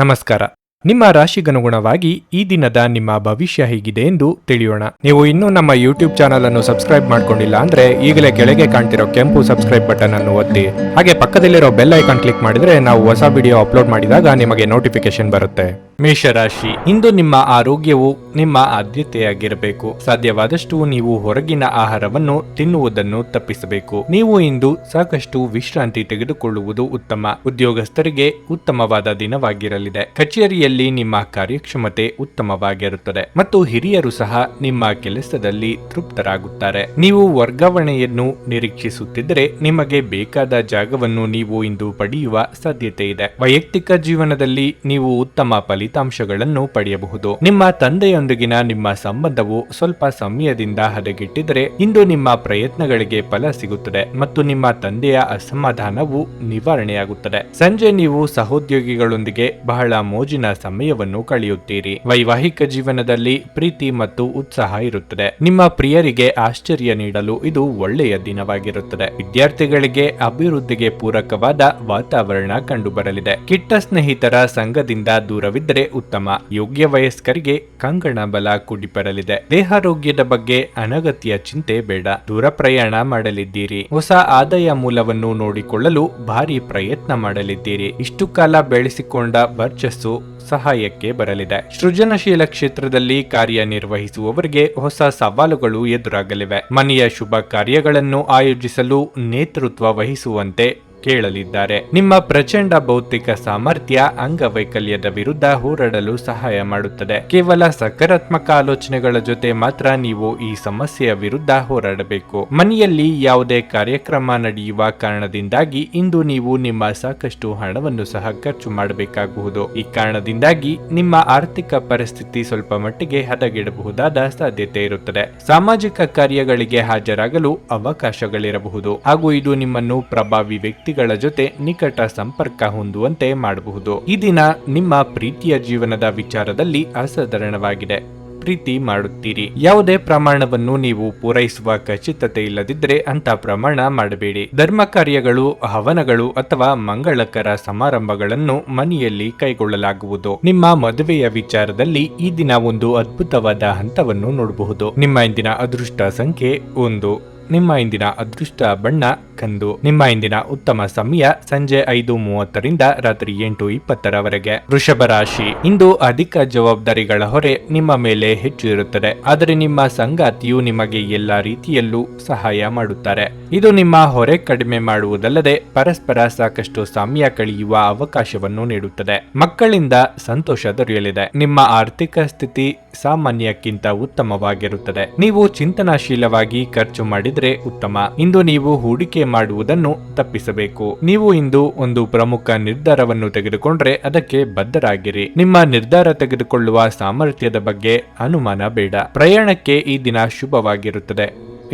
ನಮಸ್ಕಾರ. ನಿಮ್ಮ ರಾಶಿಗನುಗುಣವಾಗಿ ಈ ದಿನದ ನಿಮ್ಮ ಭವಿಷ್ಯ ಹೇಗಿದೆ ಎಂದು ತಿಳಿಯೋಣ. ನೀವು ಇನ್ನೂ ನಮ್ಮ ಯೂಟ್ಯೂಬ್ ಚಾನಲ್ ಅನ್ನು ಸಬ್ಸ್ಕ್ರೈಬ್ ಮಾಡ್ಕೊಂಡಿಲ್ಲ ಅಂದ್ರೆ ಈಗಲೇ ಕೆಳಗೆ ಕಾಣ್ತಿರೋ ಕೆಂಪು ಸಬ್ಸ್ಕ್ರೈಬ್ ಬಟನ್ ಅನ್ನು ಒತ್ತಿ, ಹಾಗೆ ಪಕ್ಕದಲ್ಲಿರೋ ಬೆಲ್ ಐಕಾನ್ ಕ್ಲಿಕ್ ಮಾಡಿದ್ರೆ ನಾವು ಹೊಸ ವಿಡಿಯೋ ಅಪ್ಲೋಡ್ ಮಾಡಿದಾಗ ನಿಮಗೆ ನೋಟಿಫಿಕೇಶನ್ ಬರುತ್ತೆ. ಮೇಷರಾಶಿ, ಇಂದು ನಿಮ್ಮ ಆರೋಗ್ಯವು ನಿಮ್ಮ ಆದ್ಯತೆಯಾಗಿರಬೇಕು. ಸಾಧ್ಯವಾದಷ್ಟು ನೀವು ಹೊರಗಿನ ಆಹಾರವನ್ನು ತಿನ್ನುವುದನ್ನು ತಪ್ಪಿಸಬೇಕು. ನೀವು ಇಂದು ಸಾಕಷ್ಟು ವಿಶ್ರಾಂತಿ ತೆಗೆದುಕೊಳ್ಳುವುದು ಉತ್ತಮ. ಉದ್ಯೋಗಸ್ಥರಿಗೆ ಉತ್ತಮವಾದ ದಿನವಾಗಿರಲಿದೆ. ಕಚೇರಿಯಲ್ಲಿ ನಿಮ್ಮ ಕಾರ್ಯಕ್ಷಮತೆ ಉತ್ತಮವಾಗಿರುತ್ತದೆ ಮತ್ತು ಹಿರಿಯರು ಸಹ ನಿಮ್ಮ ಕೆಲಸದಲ್ಲಿ ತೃಪ್ತರಾಗುತ್ತಾರೆ. ನೀವು ವರ್ಗಾವಣೆಯನ್ನು ನಿರೀಕ್ಷಿಸುತ್ತಿದ್ದರೆ ನಿಮಗೆ ಬೇಕಾದ ಜಾಗವನ್ನು ನೀವು ಇಂದು ಪಡೆಯುವ ಸಾಧ್ಯತೆ ಇದೆ. ವೈಯಕ್ತಿಕ ಜೀವನದಲ್ಲಿ ನೀವು ಉತ್ತಮ ಫಲಿತಾಂಶಗಳನ್ನು ಪಡೆಯಬಹುದು. ನಿಮ್ಮ ತಂದೆಯೊಂದಿಗಿನ ನಿಮ್ಮ ಸಂಬಂಧವು ಸ್ವಲ್ಪ ಸಮಯದಿಂದ ಹದಗೆಟ್ಟಿದ್ದರೆ ಇಂದು ನಿಮ್ಮ ಪ್ರಯತ್ನಗಳಿಗೆ ಫಲ ಸಿಗುತ್ತದೆ ಮತ್ತು ನಿಮ್ಮ ತಂದೆಯ ಅಸಮಾಧಾನವು ನಿವಾರಣೆಯಾಗುತ್ತದೆ. ಸಂಜೆ ನೀವು ಸಹೋದ್ಯೋಗಿಗಳೊಂದಿಗೆ ಬಹಳ ಮೋಜಿನ ಸಮಯವನ್ನು ಕಳೆಯುತ್ತೀರಿ. ವೈವಾಹಿಕ ಜೀವನದಲ್ಲಿ ಪ್ರೀತಿ ಮತ್ತು ಉತ್ಸಾಹ ಇರುತ್ತದೆ. ನಿಮ್ಮ ಪ್ರಿಯರಿಗೆ ಆಶ್ಚರ್ಯ ನೀಡಲು ಇದು ಒಳ್ಳೆಯ ದಿನವಾಗಿರುತ್ತದೆ. ವಿದ್ಯಾರ್ಥಿಗಳಿಗೆ ಅಭಿವೃದ್ಧಿಗೆ ಪೂರಕವಾದ ವಾತಾವರಣ ಕಂಡುಬರಲಿದೆ. ಕೆಟ್ಟ ಸ್ನೇಹಿತರ ಸಂಘದಿಂದ ದೂರವಿದ್ದರೆ ಉತ್ತಮ. ಯೋಗ್ಯ ವಯಸ್ಕರಿಗೆ ಕಂಗಣ ಬಲ ಕೂಡಿ ಬರಲಿದೆ. ದೇಹಾರೋಗ್ಯದ ಬಗ್ಗೆ ಅನಗತ್ಯ ಚಿಂತೆ ಬೇಡ. ದೂರ ಪ್ರಯಾಣ ಮಾಡಲಿದ್ದೀರಿ. ಹೊಸ ಆದಾಯ ಮೂಲವನ್ನು ನೋಡಿಕೊಳ್ಳಲು ಭಾರಿ ಪ್ರಯತ್ನ ಮಾಡಲಿದ್ದೀರಿ. ಇಷ್ಟು ಕಾಲ ಬೆಳೆಸಿಕೊಂಡ ವರ್ಚಸ್ಸು ಸಹಾಯಕ್ಕೆ ಬರಲಿದೆ. ಸೃಜನಶೀಲ ಕ್ಷೇತ್ರದಲ್ಲಿ ಕಾರ್ಯನಿರ್ವಹಿಸುವವರಿಗೆ ಹೊಸ ಸವಾಲುಗಳು ಎದುರಾಗಲಿವೆ. ಮನೆಯ ಶುಭ ಕಾರ್ಯಗಳನ್ನು ಆಯೋಜಿಸಲು ನೇತೃತ್ವ ವಹಿಸುವಂತೆ ಕೇಳಲಿದ್ದಾರೆ. ನಿಮ್ಮ ಪ್ರಚಂಡ ಭೌತಿಕ ಸಾಮರ್ಥ್ಯ ಅಂಗವೈಕಲ್ಯದ ವಿರುದ್ಧ ಹೋರಾಡಲು ಸಹಾಯ ಮಾಡುತ್ತದೆ. ಕೇವಲ ಸಕಾರಾತ್ಮಕ ಆಲೋಚನೆಗಳ ಜೊತೆ ಮಾತ್ರ ನೀವು ಈ ಸಮಸ್ಯೆಯ ವಿರುದ್ಧ ಹೋರಾಡಬೇಕು. ಮನೆಯಲ್ಲಿ ಯಾವುದೇ ಕಾರ್ಯಕ್ರಮ ನಡೆಯುವ ಕಾರಣದಿಂದಾಗಿ ಇಂದು ನೀವು ನಿಮ್ಮ ಸಾಕಷ್ಟು ಹಣವನ್ನು ಸಹ ಖರ್ಚು ಮಾಡಬೇಕಾಗಬಹುದು. ಈ ಕಾರಣದಿಂದಾಗಿ ನಿಮ್ಮ ಆರ್ಥಿಕ ಪರಿಸ್ಥಿತಿ ಸ್ವಲ್ಪ ಮಟ್ಟಿಗೆ ಹದಗೆಡಬಹುದಾದ ಸಾಧ್ಯತೆ ಇರುತ್ತದೆ. ಸಾಮಾಜಿಕ ಕಾರ್ಯಗಳಿಗೆ ಹಾಜರಾಗಲು ಅವಕಾಶಗಳಿರಬಹುದು ಹಾಗೂ ಇದು ನಿಮ್ಮನ್ನು ಪ್ರಭಾವಿ ವ್ಯಕ್ತಿಗಳ ಜೊತೆ ನಿಕಟ ಸಂಪರ್ಕ ಹೊಂದುವಂತೆ ಮಾಡಬಹುದು. ಈ ದಿನ ನಿಮ್ಮ ಪ್ರೀತಿಯ ಜೀವನದ ವಿಚಾರದಲ್ಲಿ ಅಸಾಧಾರಣವಾಗಿದೆ. ಪ್ರೀತಿ ಮಾಡುತ್ತೀರಿ. ಯಾವುದೇ ಪ್ರಮಾಣವನ್ನು ನೀವು ಪೂರೈಸುವ ಖಚಿತತೆ ಇಲ್ಲದಿದ್ದರೆ ಅಂತ ಪ್ರಮಾಣ ಮಾಡಬೇಡಿ. ಧರ್ಮ ಕಾರ್ಯಗಳು, ಹವನಗಳು ಅಥವಾ ಮಂಗಳಕರ ಸಮಾರಂಭಗಳನ್ನು ಮನೆಯಲ್ಲಿ ಕೈಗೊಳ್ಳಲಾಗುವುದು. ನಿಮ್ಮ ಮದುವೆಯ ವಿಚಾರದಲ್ಲಿ ಈ ದಿನ ಒಂದು ಅದ್ಭುತವಾದ ಹಂತವನ್ನು ನೋಡಬಹುದು. ನಿಮ್ಮ ಇಂದಿನ ಅದೃಷ್ಟ ಸಂಖ್ಯೆ 1. ನಿಮ್ಮ ಇಂದಿನ ಅದೃಷ್ಟ ಬಣ್ಣ ಕಂದು. ನಿಮ್ಮ ಇಂದಿನ ಉತ್ತಮ ಸಮಯ ಸಂಜೆ 5:30ರಿಂದ ರಾತ್ರಿ 8:20ರವರೆಗೆ. ವೃಷಭ ರಾಶಿ, ಇಂದು ಅಧಿಕ ಜವಾಬ್ದಾರಿಗಳ ಹೊರೆ ನಿಮ್ಮ ಮೇಲೆ ಹೆಚ್ಚು ಇರುತ್ತದೆ. ಆದರೆ ನಿಮ್ಮ ಸಂಗಾತಿಯು ನಿಮಗೆ ಎಲ್ಲಾ ರೀತಿಯಲ್ಲೂ ಸಹಾಯ ಮಾಡುತ್ತಾರೆ. ಇದು ನಿಮ್ಮ ಹೊರೆ ಕಡಿಮೆ ಮಾಡುವುದಲ್ಲದೆ ಪರಸ್ಪರ ಸಾಕಷ್ಟು ಸಮಯ ಕಳೆಯುವ ಅವಕಾಶವನ್ನು ನೀಡುತ್ತದೆ. ಮಕ್ಕಳಿಂದ ಸಂತೋಷ ದೊರೆಯಲಿದೆ. ನಿಮ್ಮ ಆರ್ಥಿಕ ಸ್ಥಿತಿ ಸಾಮಾನ್ಯಕ್ಕಿಂತ ಉತ್ತಮವಾಗಿರುತ್ತದೆ. ನೀವು ಚಿಂತನಾಶೀಲವಾಗಿ ಖರ್ಚು ಮಾಡಿದರೆ ಉತ್ತಮ. ಇಂದು ನೀವು ಹೂಡಿಕೆ ಮಾಡುವುದನ್ನು ತಪ್ಪಿಸಬೇಕು. ನೀವು ಇಂದು ಒಂದು ಪ್ರಮುಖ ನಿರ್ಧಾರವನ್ನು ತೆಗೆದುಕೊಂಡ್ರೆ ಅದಕ್ಕೆ ಬದ್ಧರಾಗಿರಿ. ನಿಮ್ಮ ನಿರ್ಧಾರ ತೆಗೆದುಕೊಳ್ಳುವ ಸಾಮರ್ಥ್ಯದ ಬಗ್ಗೆ ಅನುಮಾನ ಬೇಡ. ಪ್ರಯಾಣಕ್ಕೆ ಈ ದಿನ ಶುಭವಾಗಿರುತ್ತದೆ.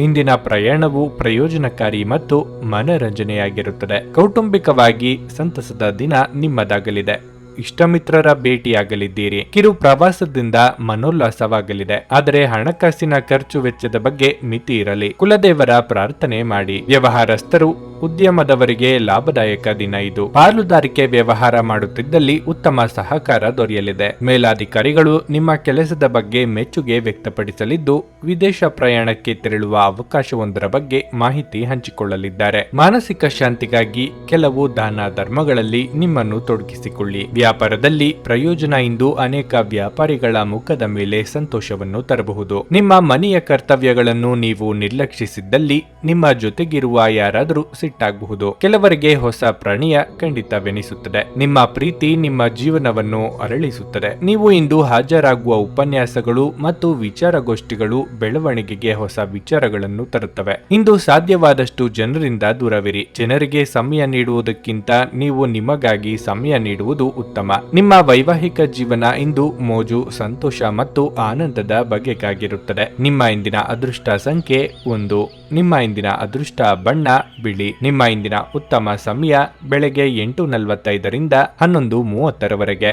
ಇಂದಿನ ಪ್ರಯಾಣವು ಪ್ರಯೋಜನಕಾರಿ ಮತ್ತು ಮನರಂಜನೆಯಾಗಿರುತ್ತದೆ. ಕೌಟುಂಬಿಕವಾಗಿ ಸಂತಸದ ದಿನ ನಿಮ್ಮದಾಗಲಿದೆ. ಇಷ್ಟಮಿತ್ರರ ಭೇಟಿಯಾಗಲಿದ್ದೀರಿ. ಕಿರು ಪ್ರವಾಸದಿಂದ ಮನೋಲ್ಲಾಸವಾಗಲಿದೆ. ಆದರೆ ಹಣಕಾಸಿನ ಖರ್ಚು ವೆಚ್ಚದ ಬಗ್ಗೆ ಮಿತಿ ಇರಲಿ. ಕುಲದೇವರ ಪ್ರಾರ್ಥನೆ ಮಾಡಿ. ವ್ಯವಹಾರಸ್ಥರು, ಉದ್ಯಮದವರಿಗೆ ಲಾಭದಾಯಕ ದಿನ ಇದು. ಪಾಲುದಾರಿಕೆ ವ್ಯವಹಾರ ಮಾಡುತ್ತಿದ್ದಲ್ಲಿ ಉತ್ತಮ ಸಹಕಾರ ದೊರೆಯಲಿದೆ. ಮೇಲಾಧಿಕಾರಿಗಳು ನಿಮ್ಮ ಕೆಲಸದ ಬಗ್ಗೆ ಮೆಚ್ಚುಗೆ ವ್ಯಕ್ತಪಡಿಸಲಿದ್ದು ವಿದೇಶ ಪ್ರಯಾಣಕ್ಕೆ ತೆರಳುವ ಅವಕಾಶವೊಂದರ ಬಗ್ಗೆ ಮಾಹಿತಿ ಹಂಚಿಕೊಳ್ಳಲಿದ್ದಾರೆ. ಮಾನಸಿಕ ಶಾಂತಿಗಾಗಿ ಕೆಲವು ದಾನ ಧರ್ಮಗಳಲ್ಲಿ ನಿಮ್ಮನ್ನು ತೊಡಗಿಸಿಕೊಳ್ಳಿ. ವ್ಯಾಪಾರದಲ್ಲಿ ಪ್ರಯೋಜನ ಇಂದು ಅನೇಕ ವ್ಯಾಪಾರಿಗಳ ಮುಖದ ಮೇಲೆ ಸಂತೋಷವನ್ನು ತರಬಹುದು. ನಿಮ್ಮ ಮನೆಯ ಕರ್ತವ್ಯಗಳನ್ನು ನೀವು ನಿರ್ಲಕ್ಷಿಸಿದ್ದಲ್ಲಿ ನಿಮ್ಮ ಜೊತೆಗಿರುವ ಯಾರಾದರೂ ಸಿಟ್ಟಾಗಬಹುದು. ಕೆಲವರಿಗೆ ಹೊಸ ಪ್ರಣಯ ಖಂಡಿತವೆನಿಸುತ್ತದೆ. ನಿಮ್ಮ ಪ್ರೀತಿ ನಿಮ್ಮ ಜೀವನವನ್ನು ಅರಳಿಸುತ್ತದೆ. ನೀವು ಇಂದು ಹಾಜರಾಗುವ ಉಪನ್ಯಾಸಗಳು ಮತ್ತು ವಿಚಾರಗೋಷ್ಠಿಗಳು ಬೆಳವಣಿಗೆಗೆ ಹೊಸ ವಿಚಾರಗಳನ್ನು ತರುತ್ತವೆ. ಇಂದು ಸಾಧ್ಯವಾದಷ್ಟು ಜನರಿಂದ ದೂರವಿರಿ. ಜನರಿಗೆ ಸಮಯ ನೀಡುವುದಕ್ಕಿಂತ ನೀವು ನಿಮಗಾಗಿ ಸಮಯ ನೀಡುವುದು ಉತ್ತಮ. ನಿಮ್ಮ ವೈವಾಹಿಕ ಜೀವನ ಇಂದು ಮೋಜು, ಸಂತೋಷ ಮತ್ತು ಆನಂದದ ಬಗೆಗಾಗಿರುತ್ತದೆ. ನಿಮ್ಮ ಇಂದಿನ ಅದೃಷ್ಟ ಸಂಖ್ಯೆ 1. ನಿಮ್ಮ ಇಂದಿನ ಅದೃಷ್ಟ ಬಣ್ಣ ಬಿಳಿ. ನಿಮ್ಮ ಇಂದಿನ ಉತ್ತಮ ಸಮಯ ಬೆಳಗ್ಗೆ 8:45ರಿಂದ 11:30ರವರೆಗೆ.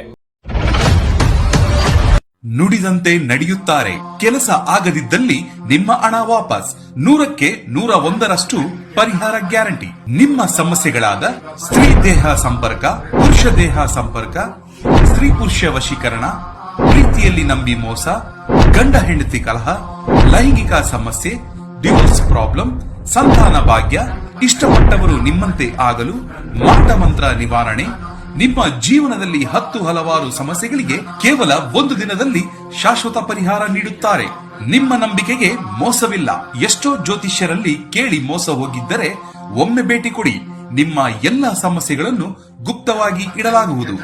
ನುಡಿದಂತೆ ನಡೆಯುತ್ತಾರೆ. ಕೆಲಸ ಆಗದಿದ್ದಲ್ಲಿ ನಿಮ್ಮ ಹಣ ವಾಪಸ್. 100ಕ್ಕೆ 101ರಷ್ಟು ಪರಿಹಾರ ಗ್ಯಾರಂಟಿ. ನಿಮ್ಮ ಸಮಸ್ಯೆಗಳಾದ ಸ್ತ್ರೀ ದೇಹ ಸಂಪರ್ಕ, ಪುರುಷ ದೇಹ ಸಂಪರ್ಕ, ಸ್ತ್ರೀ ಪುರುಷ ವಶೀಕರಣ, ಪ್ರೀತಿಯಲ್ಲಿ ನಂಬಿ ಮೋಸ, ಗಂಡ ಹೆಂಡತಿ ಕಲಹ, ಲೈಂಗಿಕ ಸಮಸ್ಯೆ, ಡಿವೋರ್ಸ್ ಪ್ರಾಬ್ಲಮ್, ಸಂತಾನ ಭಾಗ್ಯ, ಇಷ್ಟಪಟ್ಟವರು ನಿಮ್ಮಂತೆ ಆಗಲು ಮಾಟ ಮಂತ್ರ ನಿವಾರಣೆ. ನಿಮ್ಮ ಜೀವನದಲ್ಲಿ ಹಲವಾರು ಸಮಸ್ಯೆಗಳಿಗೆ ಕೇವಲ ಒಂದು ದಿನದಲ್ಲಿ ಶಾಶ್ವತ ಪರಿಹಾರ ನೀಡುತ್ತಾರೆ. ನಿಮ್ಮ ನಂಬಿಕೆಗೆ ಮೋಸವಿಲ್ಲ. ಎಷ್ಟೋ ಜ್ಯೋತಿಷ್ಯರಲ್ಲಿ ಕೇಳಿ ಮೋಸ ಹೋಗಿದ್ದರೆ ಒಮ್ಮೆ ಭೇಟಿ ಕೊಡಿ. ನಿಮ್ಮ ಎಲ್ಲಾ ಸಮಸ್ಯೆಗಳನ್ನು ಗುಪ್ತವಾಗಿ ಇಡಲಾಗುವುದು.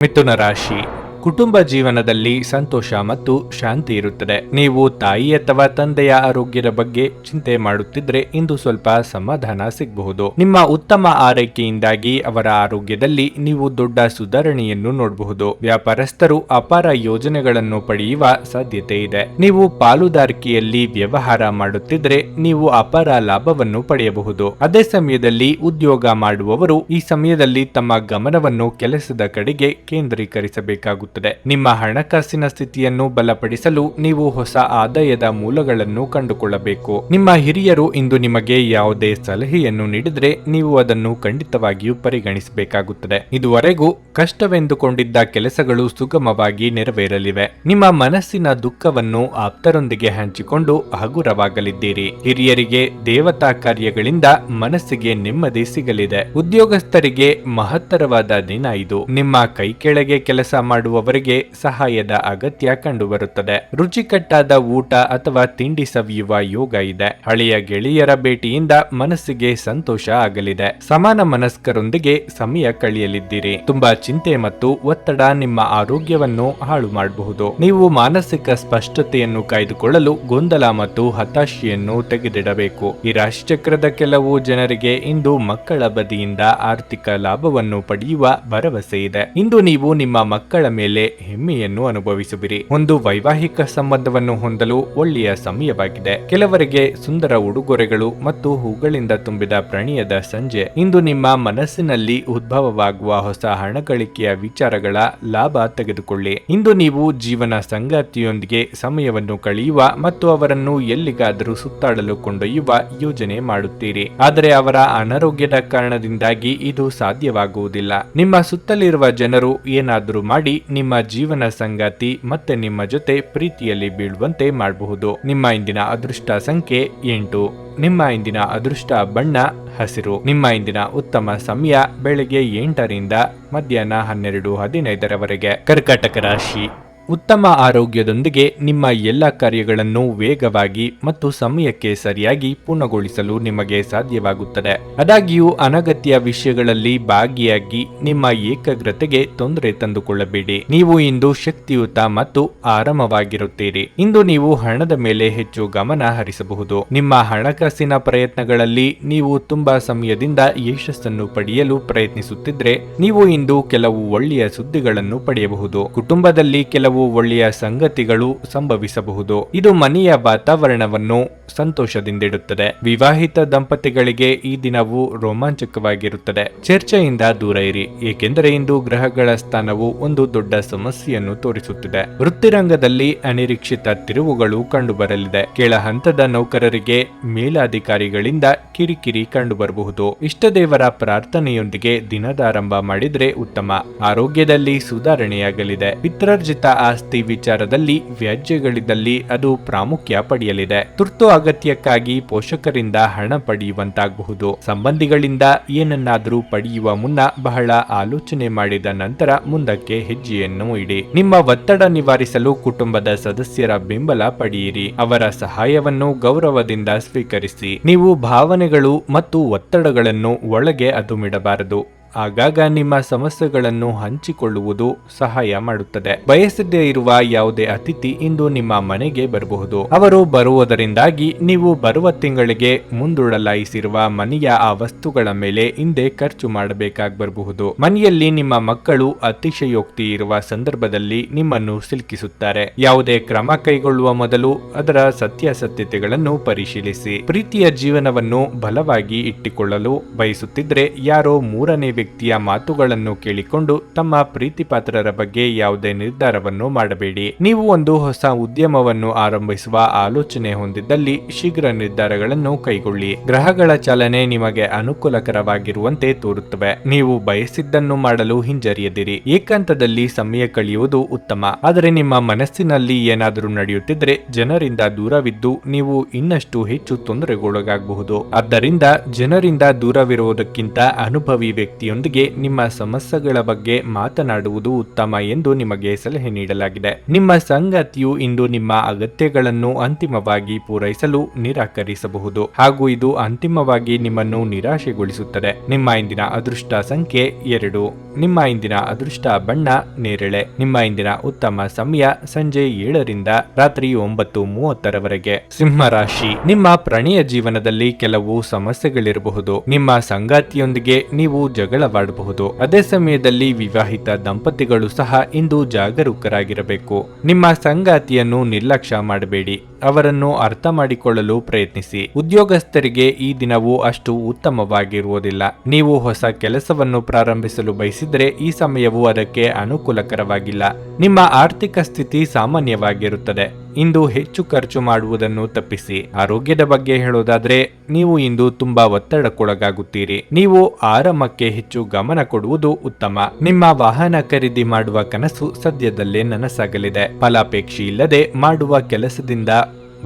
ಮಿಥುನ ರಾಶಿ. ಕುಟುಂಬ ಜೀವನದಲ್ಲಿ ಸಂತೋಷ ಮತ್ತು ಶಾಂತಿ ಇರುತ್ತದೆ. ನೀವು ತಾಯಿ ಅಥವಾ ತಂದೆಯ ಆರೋಗ್ಯದ ಬಗ್ಗೆ ಚಿಂತೆ ಮಾಡುತ್ತಿದ್ರೆ ಇಂದು ಸ್ವಲ್ಪ ಸಮಾಧಾನ ಸಿಗಬಹುದು. ನಿಮ್ಮ ಉತ್ತಮ ಆರೈಕೆಯಿಂದಾಗಿ ಅವರ ಆರೋಗ್ಯದಲ್ಲಿ ನೀವು ದೊಡ್ಡ ಸುಧಾರಣೆಯನ್ನು ನೋಡಬಹುದು. ವ್ಯಾಪಾರಸ್ಥರು ಅಪಾರ ಯೋಜನೆಗಳನ್ನು ಪಡೆಯುವ ಸಾಧ್ಯತೆ ಇದೆ. ನೀವು ಪಾಲುದಾರಿಕೆಯಲ್ಲಿ ವ್ಯವಹಾರ ಮಾಡುತ್ತಿದ್ರೆ ನೀವು ಅಪಾರ ಲಾಭವನ್ನು ಪಡೆಯಬಹುದು. ಅದೇ ಸಮಯದಲ್ಲಿ ಉದ್ಯೋಗ ಮಾಡುವವರು ಈ ಸಮಯದಲ್ಲಿ ತಮ್ಮ ಗಮನವನ್ನು ಕೆಲಸದ ಕಡೆಗೆ ಕೇಂದ್ರೀಕರಿಸಬೇಕಾಗುತ್ತದೆ. ನಿಮ್ಮ ಹಣಕಾಸಿನ ಸ್ಥಿತಿಯನ್ನು ಬಲಪಡಿಸಲು ನೀವು ಹೊಸ ಆದಾಯದ ಮೂಲಗಳನ್ನು ಕಂಡುಕೊಳ್ಳಬೇಕು. ನಿಮ್ಮ ಹಿರಿಯರು ಇಂದು ನಿಮಗೆ ಯಾವುದೇ ಸಲಹೆಯನ್ನು ನೀಡಿದ್ರೆ ನೀವು ಅದನ್ನು ಖಂಡಿತವಾಗಿಯೂ ಪರಿಗಣಿಸಬೇಕಾಗುತ್ತದೆ. ಇದುವರೆಗೂ ಕಷ್ಟವೆಂದುಕೊಂಡಿದ್ದ ಕೆಲಸಗಳು ಸುಗಮವಾಗಿ ನೆರವೇರಲಿವೆ. ನಿಮ್ಮ ಮನಸ್ಸಿನ ದುಃಖವನ್ನು ಆಪ್ತರೊಂದಿಗೆ ಹಂಚಿಕೊಂಡು ಹಗುರವಾಗಲಿದ್ದೀರಿ. ಹಿರಿಯರಿಗೆ ದೇವತಾ ಕಾರ್ಯಗಳಿಂದ ಮನಸ್ಸಿಗೆ ನೆಮ್ಮದಿ ಸಿಗಲಿದೆ. ಉದ್ಯೋಗಸ್ಥರಿಗೆ ಮಹತ್ತರವಾದ ದಿನ ಇದು. ನಿಮ್ಮ ಕೈ ಕೆಳಗೆ ಕೆಲಸ ಮಾಡುವವರಿಗೆ ಸಹಾಯದ ಅಗತ್ಯ ಕಂಡುಬರುತ್ತದೆ. ರುಚಿಕಟ್ಟಾದ ಊಟ ಅಥವಾ ತಿಂಡಿ ಸವಿಯುವ ಯೋಗ ಇದೆ. ಹಳೆಯ ಗೆಳೆಯರ ಭೇಟಿಯಿಂದ ಮನಸ್ಸಿಗೆ ಸಂತೋಷ ಆಗಲಿದೆ. ಸಮಾನ ಮನಸ್ಕರೊಂದಿಗೆ ಸಮಯ ಕಳೆಯಲಿದ್ದೀರಿ. ತುಂಬಾ ಚಿಂತೆ ಮತ್ತು ಒತ್ತಡ ನಿಮ್ಮ ಆರೋಗ್ಯವನ್ನು ಹಾಳು ಮಾಡಬಹುದು. ನೀವು ಮಾನಸಿಕ ಸ್ಪಷ್ಟತೆಯನ್ನು ಕಾಯ್ದುಕೊಳ್ಳಲು ಗೊಂದಲ ಮತ್ತು ಹತಾಶೆಯನ್ನು ತೆಗೆದಿಡಬೇಕು. ಈ ರಾಶಿಚಕ್ರದ ಕೆಲವು ಜನರಿಗೆ ಇಂದು ಮಕ್ಕಳ ಬದಿಯಿಂದ ಆರ್ಥಿಕ ಲಾಭವನ್ನು ಪಡೆಯುವ ಭರವಸೆ ಇದೆ. ಇಂದು ನೀವು ನಿಮ್ಮ ಮಕ್ಕಳ ಮೇಲೆ ಹೆಮ್ಮೆಯನ್ನು ಅನುಭವಿಸುವಿರಿ. ಒಂದು ವೈವಾಹಿಕ ಸಂಬಂಧವನ್ನು ಹೊಂದಲು ಒಳ್ಳೆಯ ಸಮಯವಾಗಿದೆ. ಕೆಲವರಿಗೆ ಸುಂದರ ಉಡುಗೊರೆಗಳು ಮತ್ತು ಹೂಗಳಿಂದ ತುಂಬಿದ ಪ್ರಣಯದ ಸಂಜೆ. ಇಂದು ನಿಮ್ಮ ಮನಸ್ಸಿನಲ್ಲಿ ಉದ್ಭವವಾಗುವ ಹೊಸ ಹಣಗಳಿಕೆಯ ವಿಚಾರಗಳ ಲಾಭ ತೆಗೆದುಕೊಳ್ಳಿ. ಇಂದು ನೀವು ಜೀವನ ಸಂಗಾತಿಯೊಂದಿಗೆ ಸಮಯವನ್ನು ಕಳೆಯುವ ಮತ್ತು ಅವರನ್ನು ಎಲ್ಲಿಗಾದರೂ ಸುತ್ತಾಡಲು ಕೊಂಡೊಯ್ಯುವ ಯೋಜನೆ ಮಾಡುತ್ತೀರಿ. ಆದರೆ ಅವರ ಅನಾರೋಗ್ಯದ ಕಾರಣದಿಂದಾಗಿ ಇದು ಸಾಧ್ಯವಾಗುವುದಿಲ್ಲ. ನಿಮ್ಮ ಸುತ್ತಲಿರುವ ಜನರು ಏನಾದರೂ ಮಾಡಿ ನಿಮ್ಮ ಜೀವನ ಸಂಗಾತಿ ಮತ್ತೆ ನಿಮ್ಮ ಜೊತೆ ಪ್ರೀತಿಯಲ್ಲಿ ಬೀಳುವಂತೆ ಮಾಡಬಹುದು. ನಿಮ್ಮ ಇಂದಿನ ಅದೃಷ್ಟ ಸಂಖ್ಯೆ 8. ನಿಮ್ಮ ಇಂದಿನ ಅದೃಷ್ಟ ಬಣ್ಣ ಹಸಿರು. ನಿಮ್ಮ ಇಂದಿನ ಉತ್ತಮ ಸಮಯ ಬೆಳಗ್ಗೆ 8ರಿಂದ ಮಧ್ಯಾಹ್ನ 12:15 ಕರ್ಕಾಟಕ ರಾಶಿ. ಉತ್ತಮ ಆರೋಗ್ಯದೊಂದಿಗೆ ನಿಮ್ಮ ಎಲ್ಲ ಕಾರ್ಯಗಳನ್ನು ವೇಗವಾಗಿ ಮತ್ತು ಸಮಯಕ್ಕೆ ಸರಿಯಾಗಿ ಪೂರ್ಣಗೊಳಿಸಲು ನಿಮಗೆ ಸಾಧ್ಯವಾಗುತ್ತದೆ. ಆದಾಗ್ಯೂ ಅನಗತ್ಯ ವಿಷಯಗಳಲ್ಲಿ ಭಾಗಿಯಾಗಿ ನಿಮ್ಮ ಏಕಾಗ್ರತೆಗೆ ತೊಂದರೆ ತಂದುಕೊಳ್ಳಬೇಡಿ. ನೀವು ಇಂದು ಶಕ್ತಿಯುತ ಮತ್ತು ಆರಾಮವಾಗಿರುತ್ತೀರಿ. ಇಂದು ನೀವು ಹಣದ ಮೇಲೆ ಹೆಚ್ಚು ಗಮನ ಹರಿಸಬಹುದು. ನಿಮ್ಮ ಹಣಕಾಸಿನ ಪ್ರಯತ್ನಗಳಲ್ಲಿ ನೀವು ತುಂಬಾ ಸಮಯದಿಂದ ಯಶಸ್ಸನ್ನು ಪಡೆಯಲು ಪ್ರಯತ್ನಿಸುತ್ತಿದ್ರೆ ನೀವು ಇಂದು ಕೆಲವು ಒಳ್ಳೆಯ ಸುದ್ದಿಗಳನ್ನು ಪಡೆಯಬಹುದು. ಕುಟುಂಬದಲ್ಲಿ ಕೆಲವು ಒಳ್ಳೆಯ ಸಂಗತಿಗಳು ಸಂಭವಿಸಬಹುದು. ಇದು ಮನೆಯ ವಾತಾವರಣವನ್ನು ಸಂತೋಷದಿಂದಿಡುತ್ತದೆ. ವಿವಾಹಿತ ದಂಪತಿಗಳಿಗೆ ಈ ದಿನವು ರೋಮಾಂಚಕವಾಗಿರುತ್ತದೆ. ಚರ್ಚೆಯಿಂದ ದೂರ ಇರಿ, ಏಕೆಂದರೆ ಇಂದು ಗ್ರಹಗಳ ಸ್ಥಾನವು ಒಂದು ದೊಡ್ಡ ಸಮಸ್ಯೆಯನ್ನು ತೋರಿಸುತ್ತಿದೆ. ವೃತ್ತಿರಂಗದಲ್ಲಿ ಅನಿರೀಕ್ಷಿತ ತಿರುವುಗಳು ಕಂಡುಬರಲಿದೆ. ಕೆಳ ಹಂತದ ನೌಕರರಿಗೆ ಮೇಲಾಧಿಕಾರಿಗಳಿಂದ ಕಿರಿಕಿರಿ ಕಂಡುಬರಬಹುದು. ಇಷ್ಟದೇವರ ಪ್ರಾರ್ಥನೆಯೊಂದಿಗೆ ದಿನದ ಆರಂಭ ಮಾಡಿದ್ರೆ ಉತ್ತಮ. ಆರೋಗ್ಯದಲ್ಲಿ ಸುಧಾರಣೆಯಾಗಲಿದೆ. ಪಿತ್ರಾರ್ಜಿತ ಆಸ್ತಿ ವಿಚಾರದಲ್ಲಿ ವ್ಯಾಜ್ಯಗಳಿದ್ದಲ್ಲಿ ಅದು ಪ್ರಾಮುಖ್ಯ ಪಡೆಯಲಿದೆ. ತುರ್ತು ಅಗತ್ಯಕ್ಕಾಗಿ ಪೋಷಕರಿಂದ ಹಣ ಪಡೆಯುವಂತಾಗಬಹುದು. ಸಂಬಂಧಿಗಳಿಂದ ಏನನ್ನಾದರೂ ಪಡೆಯುವ ಮುನ್ನ ಬಹಳ ಆಲೋಚನೆ ಮಾಡಿದ ನಂತರ ಮುಂದಕ್ಕೆ ಹೆಜ್ಜೆಯನ್ನು ಇಡಿ. ನಿಮ್ಮ ಒತ್ತಡ ನಿವಾರಿಸಲು ಕುಟುಂಬದ ಸದಸ್ಯರ ಬೆಂಬಲ ಪಡೆಯಿರಿ. ಅವರ ಸಹಾಯವನ್ನು ಗೌರವದಿಂದ ಸ್ವೀಕರಿಸಿ. ನೀವು ಭಾವನೆಗಳು ಮತ್ತು ಒತ್ತಡಗಳನ್ನು ಒಳಗೆ ಅದುಮಿಡಬಾರದು. ಆಗಾಗ ನಿಮ್ಮ ಸಮಸ್ಯೆಗಳನ್ನು ಹಂಚಿಕೊಳ್ಳುವುದು ಸಹಾಯ ಮಾಡುತ್ತದೆ. ಬಯಸದೇ ಇರುವ ಯಾವುದೇ ಅತಿಥಿ ಇಂದು ನಿಮ್ಮ ಮನೆಗೆ ಬರಬಹುದು. ಅವರು ಬರುವುದರಿಂದಾಗಿ ನೀವು ಬರುವ ತಿಂಗಳಿಗೆ ಮುಂದೂಡಲಾಯಿಸಿರುವ ಮನೆಯ ಆ ವಸ್ತುಗಳ ಮೇಲೆ ಹಿಂದೆ ಖರ್ಚು ಮಾಡಬೇಕಾಗಬರಬಹುದು. ಮನೆಯಲ್ಲಿ ನಿಮ್ಮ ಮಕ್ಕಳು ಅತಿಶಯೋಕ್ತಿ ಇರುವ ಸಂದರ್ಭದಲ್ಲಿ ನಿಮ್ಮನ್ನು ಸಿಲುಕಿಸುತ್ತಾರೆ. ಯಾವುದೇ ಕ್ರಮ ಕೈಗೊಳ್ಳುವ ಮೊದಲು ಅದರ ಸತ್ಯಾಸತ್ಯತೆಗಳನ್ನು ಪರಿಶೀಲಿಸಿ. ಪ್ರೀತಿಯ ಜೀವನವನ್ನು ಬಲವಾಗಿ ಇಟ್ಟುಕೊಳ್ಳಲು ಬಯಸುತ್ತಿದ್ರೆ ಯಾರೋ ಮೂರನೇ ವ್ಯಕ್ತಿಯ ಮಾತುಗಳನ್ನು ಕೇಳಿಕೊಂಡು ತಮ್ಮ ಪ್ರೀತಿಪಾತ್ರರ ಬಗ್ಗೆ ಯಾವುದೇ ನಿರ್ಧಾರವನ್ನು ಮಾಡಬೇಡಿ. ನೀವು ಒಂದು ಹೊಸ ಉದ್ಯಮವನ್ನು ಆರಂಭಿಸುವ ಆಲೋಚನೆ ಹೊಂದಿದ್ದಲ್ಲಿ ಶೀಘ್ರ ನಿರ್ಧಾರಗಳನ್ನು ಕೈಗೊಳ್ಳಿ. ಗ್ರಹಗಳ ಚಾಲನೆ ನಿಮಗೆ ಅನುಕೂಲಕರವಾಗಿರುವಂತೆ ತೋರುತ್ತವೆ. ನೀವು ಬಯಸಿದ್ದನ್ನು ಮಾಡಲು ಹಿಂಜರಿಯದಿರಿ. ಏಕಾಂತದಲ್ಲಿ ಸಮಯ ಕಳೆಯುವುದು ಉತ್ತಮ. ಆದರೆ ನಿಮ್ಮ ಮನಸ್ಸಿನಲ್ಲಿ ಏನಾದರೂ ನಡೆಯುತ್ತಿದ್ರೆ ಜನರಿಂದ ದೂರವಿದ್ದು ನೀವು ಇನ್ನಷ್ಟು ಹೆಚ್ಚು ತೊಂದರೆಗೊಳಗಾಗಬಹುದು. ಆದ್ದರಿಂದ ಜನರಿಂದ ದೂರವಿರುವುದಕ್ಕಿಂತ ಅನುಭವಿ ವ್ಯಕ್ತಿಯೊಂದಿಗೆ ನಿಮ್ಮ ಸಮಸ್ಯೆಗಳ ಬಗ್ಗೆ ಮಾತನಾಡುವುದು ಉತ್ತಮ ಎಂದು ನಿಮಗೆ ಸಲಹೆ ನೀಡಲಾಗಿದೆ. ನಿಮ್ಮ ಸಂಗಾತಿಯು ಇಂದು ನಿಮ್ಮ ಅಗತ್ಯಗಳನ್ನು ಅಂತಿಮವಾಗಿ ಪೂರೈಸಲು ನಿರಾಕರಿಸಬಹುದು ಹಾಗೂ ಇದು ಅಂತಿಮವಾಗಿ ನಿಮ್ಮನ್ನು ನಿರಾಶೆಗೊಳಿಸುತ್ತದೆ. ನಿಮ್ಮ ಇಂದಿನ ಅದೃಷ್ಟ ಸಂಖ್ಯೆ 2. ನಿಮ್ಮ ಇಂದಿನ ಅದೃಷ್ಟ ಬಣ್ಣ ನೇರಳೆ. ನಿಮ್ಮ ಇಂದಿನ ಉತ್ತಮ ಸಮಯ ಸಂಜೆ 7 ರಿಂದ ರಾತ್ರಿ 9:30 ಸಿಂಹ ರಾಶಿ. ನಿಮ್ಮ ಪ್ರಣಯ ಜೀವನದಲ್ಲಿ ಕೆಲವು ಸಮಸ್ಯೆಗಳಿರಬಹುದು. ನಿಮ್ಮ ಸಂಗಾತಿಯೊಂದಿಗೆ ನೀವು ಜಗಳವಾಡಬಹುದು. ಅದೇ ಸಮಯದಲ್ಲಿ ವಿವಾಹಿತ ದಂಪತಿಗಳು ಸಹ ಇಂದು ಜಾಗರೂಕರಾಗಿರಬೇಕು. ನಿಮ್ಮ ಸಂಗಾತಿಯನ್ನು ನಿರ್ಲಕ್ಷ್ಯ ಮಾಡಬೇಡಿ. ಅವರನ್ನು ಅರ್ಥ ಮಾಡಿಕೊಳ್ಳಲು ಪ್ರಯತ್ನಿಸಿ. ಉದ್ಯೋಗಸ್ಥರಿಗೆ ಈ ದಿನವು ಅಷ್ಟು ಉತ್ತಮವಾಗಿರುವುದಿಲ್ಲ. ನೀವು ಹೊಸ ಕೆಲಸವನ್ನು ಪ್ರಾರಂಭಿಸಲು ಬಯಸಿದರೆ ಈ ಸಮಯವು ಅದಕ್ಕೆ ಅನುಕೂಲಕರವಾಗಿಲ್ಲ. ನಿಮ್ಮ ಆರ್ಥಿಕ ಸ್ಥಿತಿ ಸಾಮಾನ್ಯವಾಗಿರುತ್ತದೆ. ಇಂದು ಹೆಚ್ಚು ಖರ್ಚು ಮಾಡುವುದನ್ನು ತಪ್ಪಿಸಿ. ಆರೋಗ್ಯದ ಬಗ್ಗೆ ಹೇಳೋದಾದ್ರೆ ನೀವು ಇಂದು ತುಂಬಾ ಒತ್ತಡಕ್ಕೊಳಗಾಗುತ್ತೀರಿ. ನೀವು ಆರಾಮಕ್ಕೆ ಹೆಚ್ಚು ಗಮನ ಕೊಡುವುದು ಉತ್ತಮ. ನಿಮ್ಮ ವಾಹನ ಖರೀದಿ ಮಾಡುವ ಕನಸು ಸದ್ಯದಲ್ಲೇ ನನಸಾಗಲಿದೆ. ಫಲಾಪೇಕ್ಷೆ ಇಲ್ಲದೆ ಮಾಡುವ ಕೆಲಸದಿಂದ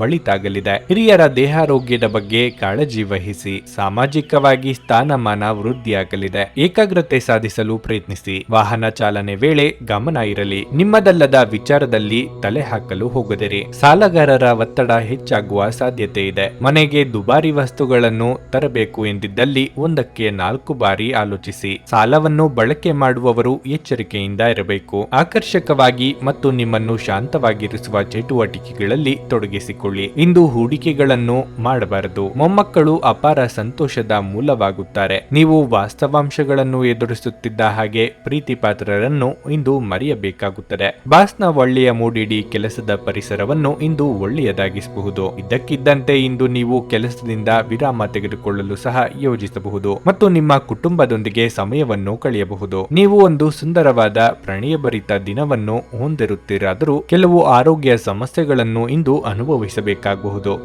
ಒಳಿತಾಗಲಿದೆ. ಹಿರಿಯರ ದೇಹಾರೋಗ್ಯದ ಬಗ್ಗೆ ಕಾಳಜಿ ವಹಿಸಿ. ಸಾಮಾಜಿಕವಾಗಿ ಸ್ಥಾನಮಾನ ವೃದ್ಧಿಯಾಗಲಿದೆ. ಏಕಾಗ್ರತೆ ಸಾಧಿಸಲು ಪ್ರಯತ್ನಿಸಿ. ವಾಹನ ಚಾಲನೆ ವೇಳೆ ಗಮನ ಇರಲಿ. ನಿಮ್ಮದಲ್ಲದ ವಿಚಾರದಲ್ಲಿ ತಲೆ ಹಾಕಲು ಹೋಗದಿರಿ. ಸಾಲಗಾರರ ಒತ್ತಡ ಹೆಚ್ಚಾಗುವ ಸಾಧ್ಯತೆ ಇದೆ. ಮನೆಗೆ ದುಬಾರಿ ವಸ್ತುಗಳನ್ನು ತರಬೇಕು ಎಂದಿದ್ದಲ್ಲಿ 1ಕ್ಕೆ 4 ಬಾರಿ ಆಲೋಚಿಸಿ. ಸಾಲವನ್ನು ಬಳಕೆ ಮಾಡುವವರು ಎಚ್ಚರಿಕೆಯಿಂದ ಇರಬೇಕು. ಆಕರ್ಷಕವಾಗಿ ಮತ್ತು ನಿಮ್ಮನ್ನು ಶಾಂತವಾಗಿರಿಸುವ ಚಟುವಟಿಕೆಗಳಲ್ಲಿ ತೊಡಗಿಸಿಕೊಳ್ಳಿ. ಇಂದು ಹೂಡಿಕೆಗಳನ್ನು ಮಾಡಬಾರದು. ಮೊಮ್ಮಕ್ಕಳು ಅಪಾರ ಸಂತೋಷದ ಮೂಲವಾಗುತ್ತಾರೆ. ನೀವು ವಾಸ್ತವಾಂಶಗಳನ್ನು ಎದುರಿಸುತ್ತಿದ್ದ ಹಾಗೆ ಪ್ರೀತಿ ಪಾತ್ರರನ್ನು ಇಂದು ಮರೆಯಬೇಕಾಗುತ್ತದೆ. ಬಾಸ್ನ ಒಳ್ಳೆಯ ಮೂಡಿಡಿ ಕೆಲಸದ ಪರಿಸರವನ್ನು ಇಂದು ಒಳ್ಳೆಯದಾಗಿಸಬಹುದು. ಇದ್ದಕ್ಕಿದ್ದಂತೆ ಇಂದು ನೀವು ಕೆಲಸದಿಂದ ವಿರಾಮ ತೆಗೆದುಕೊಳ್ಳಲು ಸಹ ಯೋಜಿಸಬಹುದು ಮತ್ತು ನಿಮ್ಮ ಕುಟುಂಬದೊಂದಿಗೆ ಸಮಯವನ್ನು ಕಳೆಯಬಹುದು. ನೀವು ಒಂದು ಸುಂದರವಾದ ಪ್ರಣಯಭರಿತ ದಿನವನ್ನು ಹೊಂದಿರುತ್ತೀರಾದರೂ ಕೆಲವು ಆರೋಗ್ಯ ಸಮಸ್ಯೆಗಳನ್ನು ಇಂದು ಅನುಭವಿಸಬೇಕಾಗಬಹುದು.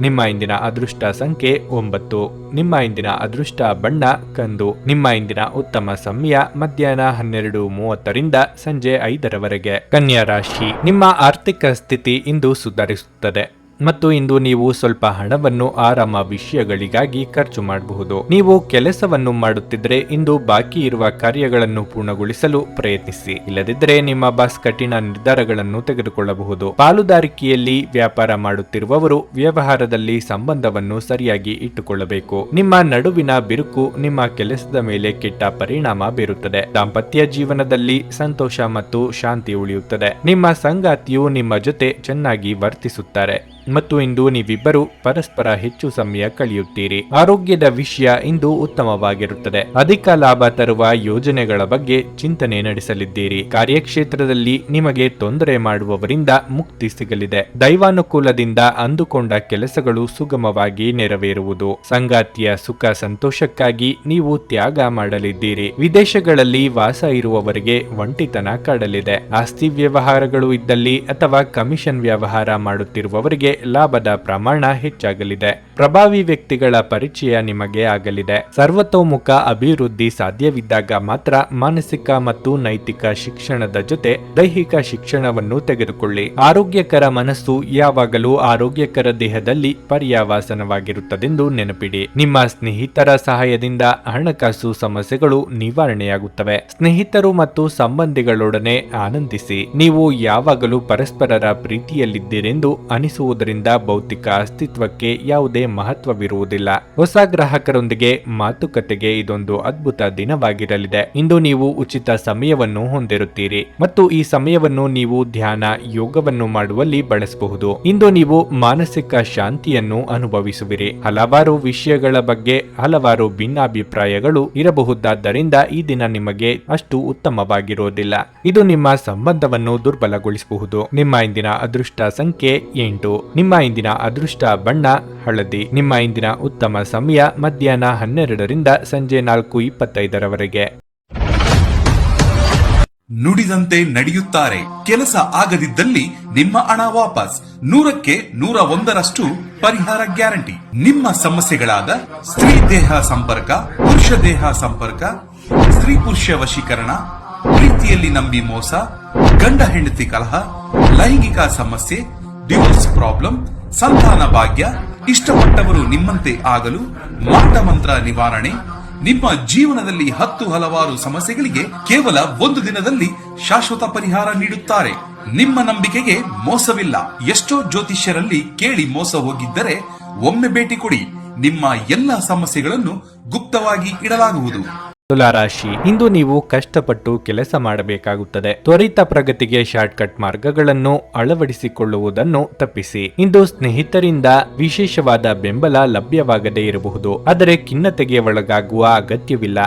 ನಿಮ್ಮ ಇಂದಿನ ಅದೃಷ್ಟ ಸಂಖ್ಯೆ 9. ನಿಮ್ಮ ಇಂದಿನ ಅದೃಷ್ಟ ಬಣ್ಣ ಕಂದು. ನಿಮ್ಮ ಇಂದಿನ ಉತ್ತಮ ಸಮಯ ಮಧ್ಯಾಹ್ನ 12:30 ರಿಂದ ಸಂಜೆ 5 ಕನ್ಯಾ ರಾಶಿ. ನಿಮ್ಮ ಆರ್ಥಿಕ ಸ್ಥಿತಿ ಇಂದು ಸುಧಾರಿಸುತ್ತದೆ ಮತ್ತು ಇಂದು ನೀವು ಸ್ವಲ್ಪ ಹಣವನ್ನು ಆರಾಮ ವಿಷಯಗಳಿಗಾಗಿ ಖರ್ಚು ಮಾಡಬಹುದು. ನೀವು ಕೆಲಸವನ್ನು ಮಾಡುತ್ತಿದ್ರೆ ಇಂದು ಬಾಕಿ ಇರುವ ಕಾರ್ಯಗಳನ್ನು ಪೂರ್ಣಗೊಳಿಸಲು ಪ್ರಯತ್ನಿಸಿ. ಇಲ್ಲದಿದ್ದರೆ ನಿಮ್ಮ ಬಾಸ್ ಕಠಿಣ ನಿರ್ಧಾರಗಳನ್ನು ತೆಗೆದುಕೊಳ್ಳಬಹುದು. ಪಾಲುದಾರಿಕೆಯಲ್ಲಿ ವ್ಯಾಪಾರ ಮಾಡುತ್ತಿರುವವರು ವ್ಯವಹಾರದಲ್ಲಿ ಸಂಬಂಧವನ್ನು ಸರಿಯಾಗಿ ಇಟ್ಟುಕೊಳ್ಳಬೇಕು. ನಿಮ್ಮ ನಡುವಿನ ಬಿರುಕು ನಿಮ್ಮ ಕೆಲಸದ ಮೇಲೆ ಕೆಟ್ಟ ಪರಿಣಾಮ ಬೀರುತ್ತದೆ. ದಾಂಪತ್ಯ ಜೀವನದಲ್ಲಿ ಸಂತೋಷ ಮತ್ತು ಶಾಂತಿ ಉಳಿಯುತ್ತದೆ. ನಿಮ್ಮ ಸಂಗಾತಿಯು ನಿಮ್ಮ ಜೊತೆ ಚೆನ್ನಾಗಿ ವರ್ತಿಸುತ್ತಾರೆ ಮತ್ತು ಇಂದು ನೀವಿಬ್ಬರು ಪರಸ್ಪರ ಹೆಚ್ಚು ಸಮಯ ಕಳೆಯುತ್ತೀರಿ. ಆರೋಗ್ಯದ ವಿಷಯ ಇಂದು ಉತ್ತಮವಾಗಿರುತ್ತದೆ. ಅಧಿಕ ಲಾಭ ತರುವ ಯೋಜನೆಗಳ ಬಗ್ಗೆ ಚಿಂತನೆ ನಡೆಸಲಿದ್ದೀರಿ. ಕಾರ್ಯಕ್ಷೇತ್ರದಲ್ಲಿ ನಿಮಗೆ ತೊಂದರೆ ಮಾಡುವವರಿಂದ ಮುಕ್ತಿ ಸಿಗಲಿದೆ. ದೈವಾನುಕೂಲದಿಂದ ಅಂದುಕೊಂಡ ಕೆಲಸಗಳು ಸುಗಮವಾಗಿ ನೆರವೇರುವುದು. ಸಂಗಾತಿಯ ಸುಖ ಸಂತೋಷಕ್ಕಾಗಿ ನೀವು ತ್ಯಾಗ ಮಾಡಲಿದ್ದೀರಿ. ವಿದೇಶಗಳಲ್ಲಿ ವಾಸ ಇರುವವರಿಗೆ ಒಂಟಿತನ ಕಾಡಲಿದೆ. ಆಸ್ತಿ ವ್ಯವಹಾರಗಳು ಇದ್ದಲ್ಲಿ ಅಥವಾ ಕಮಿಷನ್ ವ್ಯವಹಾರ ಮಾಡುತ್ತಿರುವವರಿಗೆ ಲಾಭದ ಪ್ರಮಾಣ ಹೆಚ್ಚಾಗಲಿದೆ. ಪ್ರಭಾವಿ ವ್ಯಕ್ತಿಗಳ ಪರಿಚಯ ನಿಮಗೆ ಆಗಲಿದೆ. ಸರ್ವತೋಮುಖ ಅಭಿವೃದ್ಧಿ ಸಾಧ್ಯವಿದ್ದಾಗ ಮಾತ್ರ ಮಾನಸಿಕ ಮತ್ತು ನೈತಿಕ ಶಿಕ್ಷಣದ ಜೊತೆ ದೈಹಿಕ ಶಿಕ್ಷಣವನ್ನು ತೆಗೆದುಕೊಳ್ಳಿ. ಆರೋಗ್ಯಕರ ಮನಸ್ಸು ಯಾವಾಗಲೂ ಆರೋಗ್ಯಕರ ದೇಹದಲ್ಲಿ ಪರ್ಯಾವಾಸನವಾಗಿರುತ್ತದೆಂದು ನೆನಪಿಡಿ. ನಿಮ್ಮ ಸ್ನೇಹಿತರ ಸಹಾಯದಿಂದ ಹಣಕಾಸು ಸಮಸ್ಯೆಗಳು ನಿವಾರಣೆಯಾಗುತ್ತವೆ. ಸ್ನೇಹಿತರು ಮತ್ತು ಸಂಬಂಧಿಗಳೊಡನೆ ಆನಂದಿಸಿ. ನೀವು ಯಾವಾಗಲೂ ಪರಸ್ಪರರ ಪ್ರೀತಿಯಲ್ಲಿದ್ದೀರೆಂದು ಅನಿಸುವುದರಿಂದ ಭೌತಿಕ ಅಸ್ತಿತ್ವಕ್ಕೆ ಯಾವುದೇ ಮಹತ್ವವಿರುವುದಿಲ್ಲ. ಹೊಸ ಗ್ರಾಹಕರೊಂದಿಗೆ ಮಾತುಕತೆಗೆ ಇದೊಂದು ಅದ್ಭುತ ದಿನವಾಗಿರಲಿದೆ. ಇಂದು ನೀವು ಉಚಿತ ಸಮಯವನ್ನು ಹೊಂದಿರುತ್ತೀರಿ ಮತ್ತು ಈ ಸಮಯವನ್ನು ನೀವು ಧ್ಯಾನ ಯೋಗವನ್ನು ಮಾಡುವಲ್ಲಿ ಬಳಸಬಹುದು. ಇಂದು ನೀವು ಮಾನಸಿಕ ಶಾಂತಿಯನ್ನು ಅನುಭವಿಸುವಿರಿ. ಹಲವಾರು ವಿಷಯಗಳ ಬಗ್ಗೆ ಹಲವಾರು ಭಿನ್ನಾಭಿಪ್ರಾಯಗಳು ಇರಬಹುದಾದ್ದರಿಂದ ಈ ದಿನ ನಿಮಗೆ ಅಷ್ಟು ಉತ್ತಮವಾಗಿರುವುದಿಲ್ಲ. ಇದು ನಿಮ್ಮ ಸಂಬಂಧವನ್ನು ದುರ್ಬಲಗೊಳಿಸಬಹುದು. ನಿಮ್ಮ ಇಂದಿನ ಅದೃಷ್ಟ ಸಂಖ್ಯೆ 8. ನಿಮ್ಮ ಇಂದಿನ ಅದೃಷ್ಟ ಬಣ್ಣ ಹಳದಿ. ನಿಮ್ಮ ಇಂದಿನ ಉತ್ತಮ ಸಮಯ ಮಧ್ಯಾಹ್ನ 12 ರಿಂದ ಸಂಜೆ 4:25 ನುಡಿದಂತೆ ನಡೆಯುತ್ತಾರೆ. ಕೆಲಸ ಆಗದಿದ್ದಲ್ಲಿ ನಿಮ್ಮ ಹಣ ವಾಪಸ್. 100ಕ್ಕೆ 101ರಷ್ಟು ಪರಿಹಾರ ಗ್ಯಾರಂಟಿ. ನಿಮ್ಮ ಸಮಸ್ಯೆಗಳಾದ ಸ್ತ್ರೀ ದೇಹ ಸಂಪರ್ಕ, ಪುರುಷ ದೇಹ ಸಂಪರ್ಕ, ಸ್ತ್ರೀ ಪುರುಷ ವಶೀಕರಣ, ಪ್ರೀತಿಯಲ್ಲಿ ನಂಬಿ ಮೋಸ, ಗಂಡ ಹೆಂಡತಿ ಕಲಹ, ಲೈಂಗಿಕ ಸಮಸ್ಯೆ, ಡಿವೋರ್ಸ್ ಪ್ರಾಬ್ಲಮ್, ಸಂತಾನ ಭಾಗ್ಯ, ಇಷ್ಟಪಟ್ಟವರು ನಿಮ್ಮಂತೆ ಆಗಲು ಮಾಟ ಮಂತ್ರ ನಿವಾರಣೆ. ನಿಮ್ಮ ಜೀವನದಲ್ಲಿ 10 ಹಲವಾರು ಸಮಸ್ಯೆಗಳಿಗೆ ಕೇವಲ 1 ದಿನದಲ್ಲಿ ಶಾಶ್ವತ ಪರಿಹಾರ ನೀಡುತ್ತಾರೆ. ನಿಮ್ಮ ನಂಬಿಕೆಗೆ ಮೋಸವಿಲ್ಲ. ಎಷ್ಟೋ ಜ್ಯೋತಿಷ್ಯರಲ್ಲಿ ಕೇಳಿ ಮೋಸ ಹೋಗಿದ್ದರೆ ಒಮ್ಮೆ ಭೇಟಿ ಕೊಡಿ. ನಿಮ್ಮ ಎಲ್ಲ ಸಮಸ್ಯೆಗಳನ್ನು ಗುಪ್ತವಾಗಿ ಇಡಲಾಗುವುದು. ತುಲಾರಾಶಿ, ಇಂದು ನೀವು ಕಷ್ಟಪಟ್ಟು ಕೆಲಸ ಮಾಡಬೇಕಾಗುತ್ತದೆ. ತ್ವರಿತ ಪ್ರಗತಿಗೆ ಶಾರ್ಟ್ಕಟ್ ಮಾರ್ಗಗಳನ್ನು ಅಳವಡಿಸಿಕೊಳ್ಳುವುದನ್ನು ತಪ್ಪಿಸಿ. ಇಂದು ಸ್ನೇಹಿತರಿಂದ ವಿಶೇಷವಾದ ಬೆಂಬಲ ಲಭ್ಯವಾಗದೇ ಇರಬಹುದು, ಆದರೆ ಖಿನ್ನತೆಗೆ ಒಳಗಾಗುವ ಅಗತ್ಯವಿಲ್ಲ.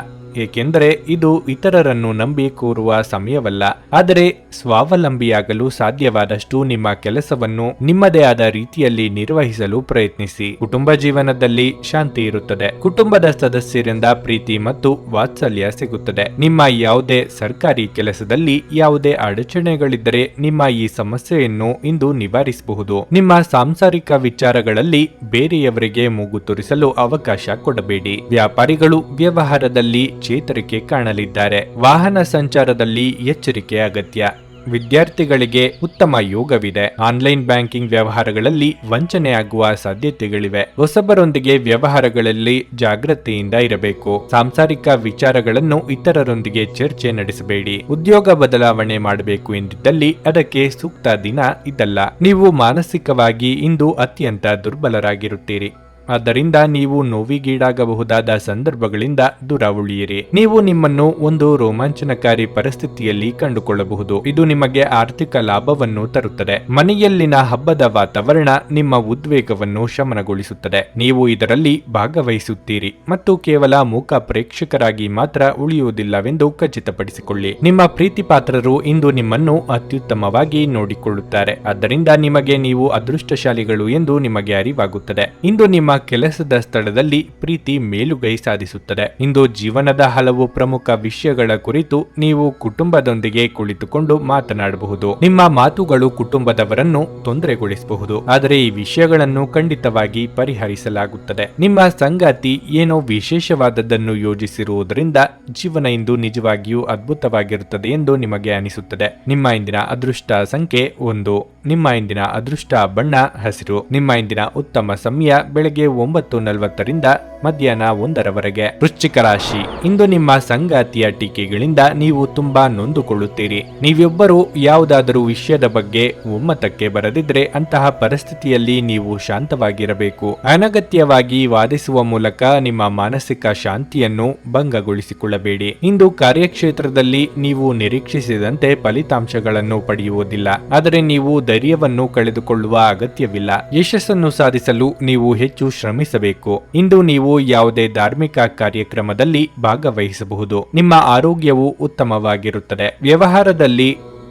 ಏಕೆಂದರೆ ಇದು ಇತರರನ್ನು ನಂಬಿ ಕೂರುವ ಸಮಯವಲ್ಲ, ಆದರೆ ಸ್ವಾವಲಂಬಿಯಾಗಲು ಸಾಧ್ಯವಾದಷ್ಟು ನಿಮ್ಮ ಕೆಲಸವನ್ನು ನಿಮ್ಮದೇ ಆದ ರೀತಿಯಲ್ಲಿ ನಿರ್ವಹಿಸಲು ಪ್ರಯತ್ನಿಸಿ. ಕುಟುಂಬ ಜೀವನದಲ್ಲಿ ಶಾಂತಿ ಇರುತ್ತದೆ. ಕುಟುಂಬದ ಸದಸ್ಯರಿಂದ ಪ್ರೀತಿ ಮತ್ತು ವಾತ್ಸಲ್ಯ ಸಿಗುತ್ತದೆ. ನಿಮ್ಮ ಯಾವುದೇ ಸರ್ಕಾರಿ ಕೆಲಸದಲ್ಲಿ ಯಾವುದೇ ಅಡಚಣೆಗಳಿದ್ದರೆ ನಿಮ್ಮ ಈ ಸಮಸ್ಯೆಯನ್ನು ಇಂದು ನಿವಾರಿಸಬಹುದು. ನಿಮ್ಮ ಸಾಂಸಾರಿಕ ವಿಚಾರಗಳಲ್ಲಿ ಬೇರೆಯವರಿಗೆ ಮೂಗು ತೂರಿಸಲು ಅವಕಾಶ ಕೊಡಬೇಡಿ. ವ್ಯಾಪಾರಿಗಳು ವ್ಯವಹಾರದಲ್ಲಿ ಚೇತರಿಕೆ ಕಾಣಲಿದ್ದಾರೆ. ವಾಹನ ಸಂಚಾರದಲ್ಲಿ ಎಚ್ಚರಿಕೆ ಅಗತ್ಯ. ವಿದ್ಯಾರ್ಥಿಗಳಿಗೆ ಉತ್ತಮ ಯೋಗವಿದೆ. ಆನ್ಲೈನ್ ಬ್ಯಾಂಕಿಂಗ್ ವ್ಯವಹಾರಗಳಲ್ಲಿ ವಂಚನೆಯಾಗುವ ಸಾಧ್ಯತೆಗಳಿವೆ. ಹೊಸಬರೊಂದಿಗೆ ವ್ಯವಹಾರಗಳಲ್ಲಿ ಜಾಗೃತಿಯಿಂದ ಇರಬೇಕು. ಸಾಂಸಾರಿಕ ವಿಚಾರಗಳನ್ನು ಇತರರೊಂದಿಗೆ ಚರ್ಚೆ ನಡೆಸಬೇಡಿ. ಉದ್ಯೋಗ ಬದಲಾವಣೆ ಮಾಡಬೇಕು ಎಂದಿದ್ದಲ್ಲಿ ಅದಕ್ಕೆ ಸೂಕ್ತ ದಿನ ಇದಲ್ಲ. ನೀವು ಮಾನಸಿಕವಾಗಿ ಇಂದು ಅತ್ಯಂತ ದುರ್ಬಲರಾಗಿರುತ್ತೀರಿ. ಆದ್ದರಿಂದ ನೀವು ನೋವಿಗೀಡಾಗಬಹುದಾದ ಸಂದರ್ಭಗಳಿಂದ ದೂರ ಉಳಿಯಿರಿ. ನೀವು ನಿಮ್ಮನ್ನು ಒಂದು ರೋಮಾಂಚನಕಾರಿ ಪರಿಸ್ಥಿತಿಯಲ್ಲಿ ಕಂಡುಕೊಳ್ಳಬಹುದು. ಇದು ನಿಮಗೆ ಆರ್ಥಿಕ ಲಾಭವನ್ನು ತರುತ್ತದೆ. ಮನೆಯಲ್ಲಿನ ಹಬ್ಬದ ವಾತಾವರಣ ನಿಮ್ಮ ಉದ್ವೇಗವನ್ನು ಶಮನಗೊಳಿಸುತ್ತದೆ. ನೀವು ಇದರಲ್ಲಿ ಭಾಗವಹಿಸುತ್ತೀರಿ ಮತ್ತು ಕೇವಲ ಮೂಕ ಪ್ರೇಕ್ಷಕರಾಗಿ ಮಾತ್ರ ಉಳಿಯುವುದಿಲ್ಲವೆಂದು ಖಚಿತಪಡಿಸಿಕೊಳ್ಳಿ. ನಿಮ್ಮ ಪ್ರೀತಿ ಪಾತ್ರರು ಇಂದು ನಿಮ್ಮನ್ನು ಅತ್ಯುತ್ತಮವಾಗಿ ನೋಡಿಕೊಳ್ಳುತ್ತಾರೆ. ಆದ್ದರಿಂದ ನಿಮಗೆ ನೀವು ಅದೃಷ್ಟಶಾಲಿಗಳು ಎಂದು ನಿಮಗೆ ಅರಿವಾಗುತ್ತದೆ. ಇಂದು ನಿಮ್ಮ ಕೆಲಸದ ಸ್ಥಳದಲ್ಲಿ ಪ್ರೀತಿ ಮೇಲುಗೈ ಸಾಧಿಸುತ್ತದೆ. ಇಂದು ಜೀವನದ ಹಲವು ಪ್ರಮುಖ ವಿಷಯಗಳ ಕುರಿತು ನೀವು ಕುಟುಂಬದೊಂದಿಗೆ ಕುಳಿತುಕೊಂಡು ಮಾತನಾಡಬಹುದು. ನಿಮ್ಮ ಮಾತುಗಳು ಕುಟುಂಬದವರನ್ನು ತೊಂದರೆಗೊಳಿಸಬಹುದು, ಆದರೆ ಈ ವಿಷಯಗಳನ್ನು ಖಂಡಿತವಾಗಿ ಪರಿಹರಿಸಲಾಗುತ್ತದೆ. ನಿಮ್ಮ ಸಂಗಾತಿ ಏನೋ ವಿಶೇಷವಾದದ್ದನ್ನು ಯೋಜಿಸಿರುವುದರಿಂದ ಜೀವನ ಇಂದು ನಿಜವಾಗಿಯೂ ಅದ್ಭುತವಾಗಿರುತ್ತದೆ ಎಂದು ನಿಮಗೆ ಅನಿಸುತ್ತದೆ. ನಿಮ್ಮ ಇಂದಿನ ಅದೃಷ್ಟ ಸಂಖ್ಯೆ 1. ನಿಮ್ಮ ಇಂದಿನ ಅದೃಷ್ಟ ಬಣ್ಣ ಹಸಿರು. ನಿಮ್ಮ ಇಂದಿನ ಉತ್ತಮ ಸಮಯ ಬೆಳಗ್ಗೆ 9:40ರಿಂದ ಮಧ್ಯಾಹ್ನ 1ರವರೆಗೆ. ವೃಶ್ಚಿಕ ರಾಶಿ, ಇಂದು ನಿಮ್ಮ ಸಂಗಾತಿಯ ಟೀಕೆಗಳಿಂದ ನೀವು ತುಂಬಾ ನೊಂದುಕೊಳ್ಳುತ್ತೀರಿ. ನೀವಿಬ್ಬರು ಯಾವುದಾದರೂ ವಿಷಯದ ಬಗ್ಗೆ ಒಮ್ಮತಕ್ಕೆ ಬರದಿದ್ರೆ ಅಂತಹ ಪರಿಸ್ಥಿತಿಯಲ್ಲಿ ನೀವು ಶಾಂತವಾಗಿರಬೇಕು. ಅನಗತ್ಯವಾಗಿ ವಾದಿಸುವ ಮೂಲಕ ನಿಮ್ಮ ಮಾನಸಿಕ ಶಾಂತಿಯನ್ನು ಭಂಗಗೊಳಿಸಿಕೊಳ್ಳಬೇಡಿ. ಇಂದು ಕಾರ್ಯಕ್ಷೇತ್ರದಲ್ಲಿ ನೀವು ನಿರೀಕ್ಷಿಸಿದಂತೆ ಫಲಿತಾಂಶಗಳನ್ನು ಪಡೆಯುವುದಿಲ್ಲ, ಆದರೆ ನೀವು ಧೈರ್ಯವನ್ನು ಕಳೆದುಕೊಳ್ಳುವ ಅಗತ್ಯವಿಲ್ಲ. ಯಶಸ್ಸನ್ನು ಸಾಧಿಸಲು ನೀವು ಹೆಚ್ಚು ಶ್ರಮಿಸಬೇಕು. ಇಂದು ನೀವು ಯಾವುದೇ ಧಾರ್ಮಿಕ ಕಾರ್ಯಕ್ರಮದಲ್ಲಿ ಭಾಗವಹಿಸಬಹುದು. ನಿಮ್ಮ ಆರೋಗ್ಯವು ಉತ್ತಮವಾಗಿರುತ್ತದೆ. ವ್ಯವಹಾರದಲ್ಲಿ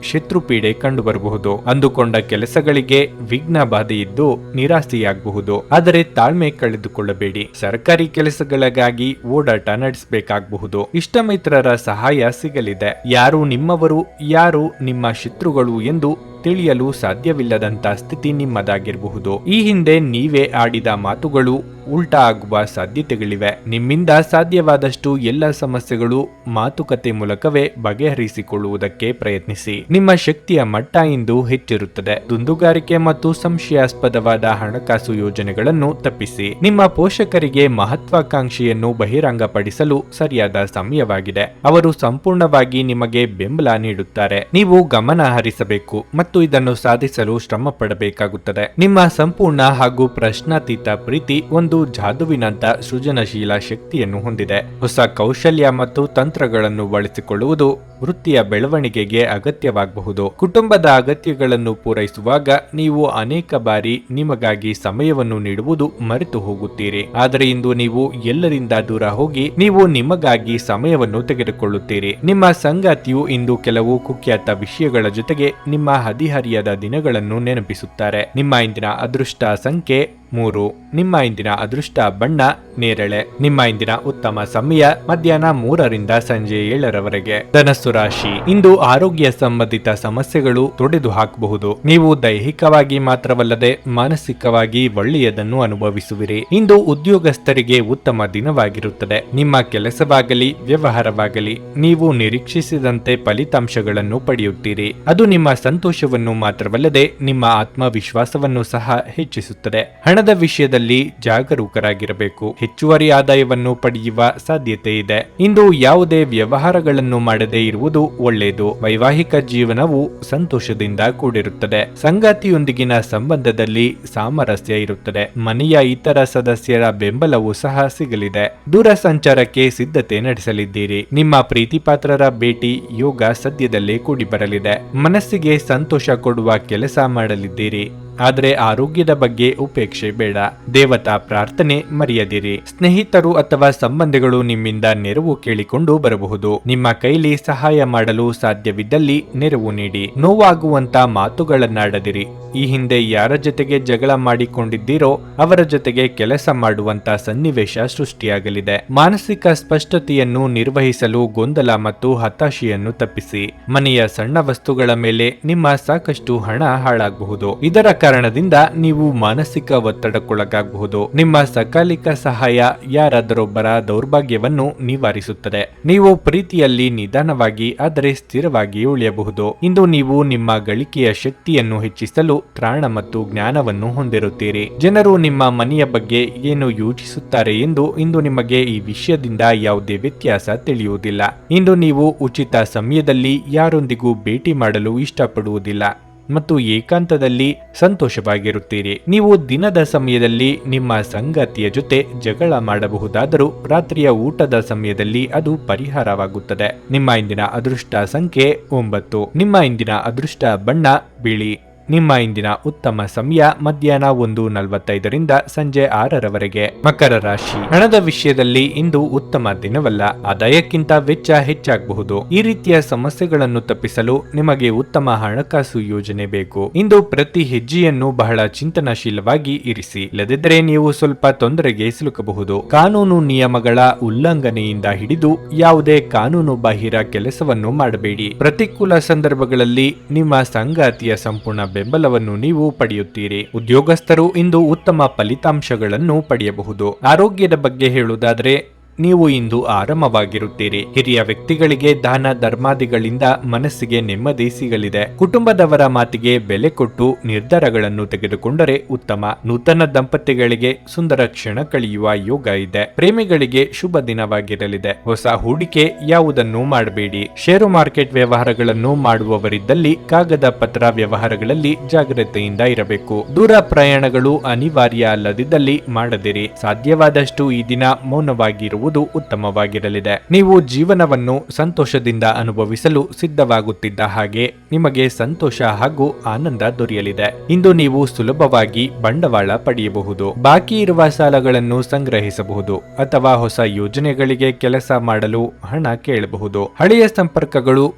ಶತ್ರುಪೀಡೆ ಕಂಡುಬರಬಹುದು. ಅಂದುಕೊಂಡ ಕೆಲಸಗಳಿಗೆ ವಿಘ್ನ ಬಾಧೆಯಿದ್ದು ನಿರಾಸೆಯಾಗಬಹುದು, ಆದರೆ ತಾಳ್ಮೆ ಕಳೆದುಕೊಳ್ಳಬೇಡಿ. ಸರ್ಕಾರಿ ಕೆಲಸಗಳಿಗಾಗಿ ಓಡಾಟ ನಡೆಸಬೇಕಾಗಬಹುದು. ಇಷ್ಟ ಮಿತ್ರರ ಸಹಾಯ ಸಿಗಲಿದೆ. ಯಾರು ನಿಮ್ಮವರು, ಯಾರು ನಿಮ್ಮ ಶತ್ರುಗಳು ಎಂದು ತಿಳಿಯಲು ಸಾಧ್ಯವಿಲ್ಲದಂತ ಸ್ಥಿತಿ ನಿಮ್ಮದಾಗಿರಬಹುದು. ಈ ಹಿಂದೆ ನೀವೇ ಆಡಿದ ಮಾತುಗಳು ಉಲ್ಟಾ ಆಗುವ ಸಾಧ್ಯತೆಗಳಿವೆ. ನಿಮ್ಮಿಂದ ಸಾಧ್ಯವಾದಷ್ಟು ಎಲ್ಲ ಸಮಸ್ಯೆಗಳು ಮಾತುಕತೆ ಮೂಲಕವೇ ಬಗೆಹರಿಸಿಕೊಳ್ಳುವುದಕ್ಕೆ ಪ್ರಯತ್ನಿಸಿ. ನಿಮ್ಮ ಶಕ್ತಿಯ ಮಟ್ಟ ಇಂದು ಹೆಚ್ಚಿರುತ್ತದೆ. ದುಂದುಗಾರಿಕೆ ಮತ್ತು ಸಂಶಯಾಸ್ಪದವಾದ ಹಣಕಾಸು ಯೋಜನೆಗಳನ್ನು ತಪ್ಪಿಸಿ. ನಿಮ್ಮ ಪೋಷಕರಿಗೆ ಮಹತ್ವಾಕಾಂಕ್ಷೆಯನ್ನು ಬಹಿರಂಗಪಡಿಸಲು ಸರಿಯಾದ ಸಮಯವಾಗಿದೆ. ಅವರು ಸಂಪೂರ್ಣವಾಗಿ ನಿಮಗೆ ಬೆಂಬಲ ನೀಡುತ್ತಾರೆ. ನೀವು ಗಮನ ಹರಿಸಬೇಕು ಮತ್ತು ಇದನ್ನು ಸಾಧಿಸಲು ಶ್ರಮ ಪಡಬೇಕಾಗುತ್ತದೆ. ನಿಮ್ಮ ಸಂಪೂರ್ಣ ಹಾಗೂ ಪ್ರಶ್ನಾತೀತ ಪ್ರೀತಿ ಒಂದು ಜಾದುವಿನಂತ ಸೃಜನಶೀಲ ಶಕ್ತಿಯನ್ನು ಹೊಂದಿದೆ. ಹೊಸ ಕೌಶಲ್ಯ ಮತ್ತು ತಂತ್ರಗಳನ್ನು ಬಳಸಿಕೊಳ್ಳುವುದು ವೃತ್ತಿಯ ಬೆಳವಣಿಗೆಗೆ ಅಗತ್ಯವಾಗಬಹುದು. ಕುಟುಂಬದ ಅಗತ್ಯಗಳನ್ನು ಪೂರೈಸುವಾಗ ನೀವು ಅನೇಕ ಬಾರಿ ನಿಮಗಾಗಿ ಸಮಯವನ್ನು ನೀಡುವುದು ಮರೆತು ಹೋಗುತ್ತೀರಿ. ಆದರೆ ಇಂದು ನೀವು ಎಲ್ಲರಿಂದ ದೂರ ಹೋಗಿ ನೀವು ನಿಮಗಾಗಿ ಸಮಯವನ್ನು ತೆಗೆದುಕೊಳ್ಳುತ್ತೀರಿ. ನಿಮ್ಮ ಸಂಗಾತಿಯು ಇಂದು ಕೆಲವು ಕುಖ್ಯಾತ ವಿಷಯಗಳ ಜೊತೆಗೆ ನಿಮ್ಮ ಹದಿಹರಿಯದ ದಿನಗಳನ್ನು ನೆನಪಿಸುತ್ತಾರೆ. ನಿಮ್ಮ ಇಂದಿನ ಅದೃಷ್ಟ ಸಂಖ್ಯೆ 3. ನಿಮ್ಮ ಇಂದಿನ ಅದೃಷ್ಟ ಬಣ್ಣ ನೇರಳೆ. ನಿಮ್ಮ ಇಂದಿನ ಉತ್ತಮ ಸಮಯ ಮಧ್ಯಾಹ್ನ 3ರಿಂದ ಸಂಜೆ 7ರವರೆಗೆ. ಧನಸ್ಸು ರಾಶಿ, ಇಂದು ಆರೋಗ್ಯ ಸಂಬಂಧಿತ ಸಮಸ್ಯೆಗಳು ತೊಡೆದು ಹಾಕಬಹುದು. ನೀವು ದೈಹಿಕವಾಗಿ ಮಾತ್ರವಲ್ಲದೆ ಮಾನಸಿಕವಾಗಿ ಒಳ್ಳೆಯದನ್ನು ಅನುಭವಿಸುವಿರಿ. ಇಂದು ಉದ್ಯೋಗಸ್ಥರಿಗೆ ಉತ್ತಮ ದಿನವಾಗಿರುತ್ತದೆ. ನಿಮ್ಮ ಕೆಲಸವಾಗಲಿ ವ್ಯವಹಾರವಾಗಲಿ ನೀವು ನಿರೀಕ್ಷಿಸಿದಂತೆ ಫಲಿತಾಂಶಗಳನ್ನು ಪಡೆಯುತ್ತೀರಿ. ಅದು ನಿಮ್ಮ ಸಂತೋಷವನ್ನು ಮಾತ್ರವಲ್ಲದೆ ನಿಮ್ಮ ಆತ್ಮವಿಶ್ವಾಸವನ್ನು ಸಹ ಹೆಚ್ಚಿಸುತ್ತದೆ. ಹಣದ ವಿಷಯದಲ್ಲಿ ಜಾಗರೂಕರಾಗಿರಬೇಕು. ಹೆಚ್ಚುವರಿ ಆದಾಯವನ್ನು ಪಡೆಯುವ ಸಾಧ್ಯತೆ ಇದೆ. ಇಂದು ಯಾವುದೇ ವ್ಯವಹಾರಗಳನ್ನು ಮಾಡದೇ ಇರುವುದು ಒಳ್ಳೆಯದು. ವೈವಾಹಿಕ ಜೀವನವು ಸಂತೋಷದಿಂದ ಕೂಡಿರುತ್ತದೆ. ಸಂಗಾತಿಯೊಂದಿಗಿನ ಸಂಬಂಧದಲ್ಲಿ ಸಾಮರಸ್ಯ ಇರುತ್ತದೆ. ಮನೆಯ ಇತರ ಸದಸ್ಯರ ಬೆಂಬಲವೂ ಸಹ ಸಿಗಲಿದೆ. ದೂರ ಸಂಚಾರಕ್ಕೆ ಸಿದ್ಧತೆ ನಡೆಸಲಿದ್ದೀರಿ. ನಿಮ್ಮ ಪ್ರೀತಿಪಾತ್ರರ ಭೇಟಿ ಯೋಗ ಸದ್ಯದಲ್ಲೇ ಕೂಡಿ ಬರಲಿದೆ. ಮನಸ್ಸಿಗೆ ಸಂತೋಷ ಕೊಡುವ ಕೆಲಸ ಮಾಡಲಿದ್ದೀರಿ. ಆದರೆ ಆರೋಗ್ಯದ ಬಗ್ಗೆ ಉಪೇಕ್ಷೆ ಬೇಡ. ದೇವತಾ ಪ್ರಾರ್ಥನೆ ಮರೆಯದಿರಿ. ಸ್ನೇಹಿತರು ಅಥವಾ ಸಂಬಂಧಿಗಳು ನಿಮ್ಮಿಂದ ನೆರವು ಕೇಳಿಕೊಂಡು ಬರಬಹುದು. ನಿಮ್ಮ ಕೈಲಿ ಸಹಾಯ ಮಾಡಲು ಸಾಧ್ಯವಿದ್ದಲ್ಲಿ ನೆರವು ನೀಡಿ. ನೋವಾಗುವಂತ ಮಾತುಗಳನ್ನಾಡದಿರಿ. ಈ ಹಿಂದೆ ಯಾರ ಜೊತೆಗೆ ಜಗಳ ಮಾಡಿಕೊಂಡಿದ್ದೀರೋ ಅವರ ಜೊತೆಗೆ ಕೆಲಸ ಮಾಡುವಂತ ಸನ್ನಿವೇಶ ಸೃಷ್ಟಿಯಾಗಲಿದೆ. ಮಾನಸಿಕ ಸ್ಪಷ್ಟತೆಯನ್ನು ನಿರ್ವಹಿಸಲು ಗೊಂದಲ ಮತ್ತು ಹತಾಶೆಯನ್ನು ತಪ್ಪಿಸಿ. ಮನೆಯ ಸಣ್ಣ ವಸ್ತುಗಳ ಮೇಲೆ ನಿಮ್ಮ ಸಾಕಷ್ಟು ಹಣ ಹಾಳಾಗಬಹುದು. ಇದರ ಕಾರಣದಿಂದ ನೀವು ಮಾನಸಿಕ ಒತ್ತಡಕ್ಕೊಳಗಾಗಬಹುದು. ನಿಮ್ಮ ಸಕಾಲಿಕ ಸಹಾಯ ಯಾರಾದರೊಬ್ಬರ ದೌರ್ಭಾಗ್ಯವನ್ನು ನಿವಾರಿಸುತ್ತದೆ. ನೀವು ಪ್ರೀತಿಯಲ್ಲಿ ನಿಧಾನವಾಗಿ ಆದರೆ ಸ್ಥಿರವಾಗಿ ಉಳಿಯಬಹುದು. ಇಂದು ನೀವು ನಿಮ್ಮ ಗಳಿಕೆಯ ಶಕ್ತಿಯನ್ನು ಹೆಚ್ಚಿಸಲು ತ್ರಾಣ ಮತ್ತು ಜ್ಞಾನವನ್ನು ಹೊಂದಿರುತ್ತೀರಿ. ಜನರು ನಿಮ್ಮ ಮನೆಯ ಬಗ್ಗೆ ಏನು ಯೋಚಿಸುತ್ತಾರೆ ಎಂದು ಇಂದು ನಿಮಗೆ ಈ ವಿಷಯದಿಂದ ಯಾವುದೇ ವ್ಯತ್ಯಾಸ ತಿಳಿಯುವುದಿಲ್ಲ. ಇಂದು ನೀವು ಉಚಿತ ಸಮಯದಲ್ಲಿ ಯಾರೊಂದಿಗೂ ಭೇಟಿ ಮಾಡಲು ಇಷ್ಟಪಡುವುದಿಲ್ಲ ಮತ್ತು ಏಕಾಂತದಲ್ಲಿ ಸಂತೋಷವಾಗಿರುತ್ತೀರಿ. ನೀವು ದಿನದ ಸಮಯದಲ್ಲಿ ನಿಮ್ಮ ಸಂಗಾತಿಯ ಜೊತೆ ಜಗಳ ಮಾಡಬಹುದಾದರೂ ರಾತ್ರಿಯ ಊಟದ ಸಮಯದಲ್ಲಿ ಅದು ಪರಿಹಾರವಾಗುತ್ತದೆ. ನಿಮ್ಮ ಇಂದಿನ ಅದೃಷ್ಟ ಸಂಖ್ಯೆ 9. ನಿಮ್ಮ ಇಂದಿನ ಅದೃಷ್ಟ ಬಣ್ಣ ಬಿಳಿ. ನಿಮ್ಮ ಇಂದಿನ ಉತ್ತಮ ಸಮಯ ಮಧ್ಯಾಹ್ನ 1:45ರಿಂದ ಸಂಜೆ 6ರವರೆಗೆ. ಮಕರ ರಾಶಿ, ಹಣದ ವಿಷಯದಲ್ಲಿ ಇಂದು ಉತ್ತಮ ದಿನವಲ್ಲ. ಆದಾಯಕ್ಕಿಂತ ವೆಚ್ಚ ಹೆಚ್ಚಾಗಬಹುದು. ಈ ರೀತಿಯ ಸಮಸ್ಯೆಗಳನ್ನು ತಪ್ಪಿಸಲು ನಿಮಗೆ ಉತ್ತಮ ಹಣಕಾಸು ಯೋಜನೆ ಬೇಕು. ಇಂದು ಪ್ರತಿ ಹೆಜ್ಜೆಯನ್ನು ಬಹಳ ಚಿಂತನಶೀಲವಾಗಿ ಇರಿಸಿ. ಇಲ್ಲದಿದ್ದರೆ ನೀವು ಸ್ವಲ್ಪ ತೊಂದರೆಗೆ ಸಿಲುಕಬಹುದು. ಕಾನೂನು ನಿಯಮಗಳ ಉಲ್ಲಂಘನೆಯಿಂದ ಹಿಡಿದು ಯಾವುದೇ ಕಾನೂನು ಬಾಹಿರ ಕೆಲಸವನ್ನು ಮಾಡಬೇಡಿ. ಪ್ರತಿಕೂಲ ಸಂದರ್ಭಗಳಲ್ಲಿ ನಿಮ್ಮ ಸಂಗಾತಿಯ ಸಂಪೂರ್ಣ ಬೆಂಬಲವನ್ನು ನೀವು ಪಡೆಯುತ್ತೀರಿ. ಉದ್ಯೋಗಸ್ಥರು ಇಂದು ಉತ್ತಮ ಫಲಿತಾಂಶಗಳನ್ನು ಪಡೆಯಬಹುದು. ಆರೋಗ್ಯದ ಬಗ್ಗೆ ಹೇಳುವುದಾದರೆ ನೀವು ಇಂದು ಆರಾಮವಾಗಿರುತ್ತೀರಿ. ಹಿರಿಯ ವ್ಯಕ್ತಿಗಳಿಗೆ ದಾನ ಧರ್ಮಾದಿಗಳಿಂದ ಮನಸ್ಸಿಗೆ ನೆಮ್ಮದಿ ಸಿಗಲಿದೆ. ಕುಟುಂಬದವರ ಮಾತಿಗೆ ಬೆಲೆ ಕೊಟ್ಟು ನಿರ್ಧಾರಗಳನ್ನು ತೆಗೆದುಕೊಂಡರೆ ಉತ್ತಮ. ನೂತನ ದಂಪತಿಗಳಿಗೆ ಸುಂದರ ಕ್ಷಣ ಕಳೆಯುವ ಯೋಗ ಇದೆ. ಪ್ರೇಮಿಗಳಿಗೆ ಶುಭ ದಿನವಾಗಿರಲಿದೆ. ಹೊಸ ಹೂಡಿಕೆ ಯಾವುದನ್ನು ಮಾಡಬೇಡಿ. ಷೇರು ಮಾರ್ಕೆಟ್ ವ್ಯವಹಾರಗಳನ್ನು ಮಾಡುವವರಿದ್ದಲ್ಲಿ ಕಾಗದ ಪತ್ರ ವ್ಯವಹಾರಗಳಲ್ಲಿ ಜಾಗ್ರತೆಯಿಂದ ಇರಬೇಕು. ದೂರ ಪ್ರಯಾಣಗಳು ಅನಿವಾರ್ಯ ಅಲ್ಲದಿದ್ದಲ್ಲಿ ಮಾಡದಿರಿ. ಸಾಧ್ಯವಾದಷ್ಟು ಈ ದಿನ ಮೌನವಾಗಿರುವುದು ಉತ್ತಮವಾಗಿರಲಿದೆ. ನೀವು ಜೀವನವನ್ನು ಸಂತೋಷದಿಂದ ಅನುಭವಿಸಲು ಸಿದ್ಧವಾಗುತ್ತಿದ್ದ ಹಾಗೆ ನಿಮಗೆ ಸಂತೋಷ ಹಾಗೂ ಆನಂದ ದೊರೆಯಲಿದೆ. ಇಂದು ನೀವು ಸುಲಭವಾಗಿ ಬಂಡವಾಳ ಪಡೆಯಬಹುದು. ಬಾಕಿ ಇರುವ ಸಾಲಗಳನ್ನು ಸಂಗ್ರಹಿಸಬಹುದು ಅಥವಾ ಹೊಸ ಯೋಜನೆಗಳಿಗೆ ಕೆಲಸ ಮಾಡಲು ಹಣ ಕೇಳಬಹುದು. ಹಳೆಯ ಸಂಪರ್ಕಗಳು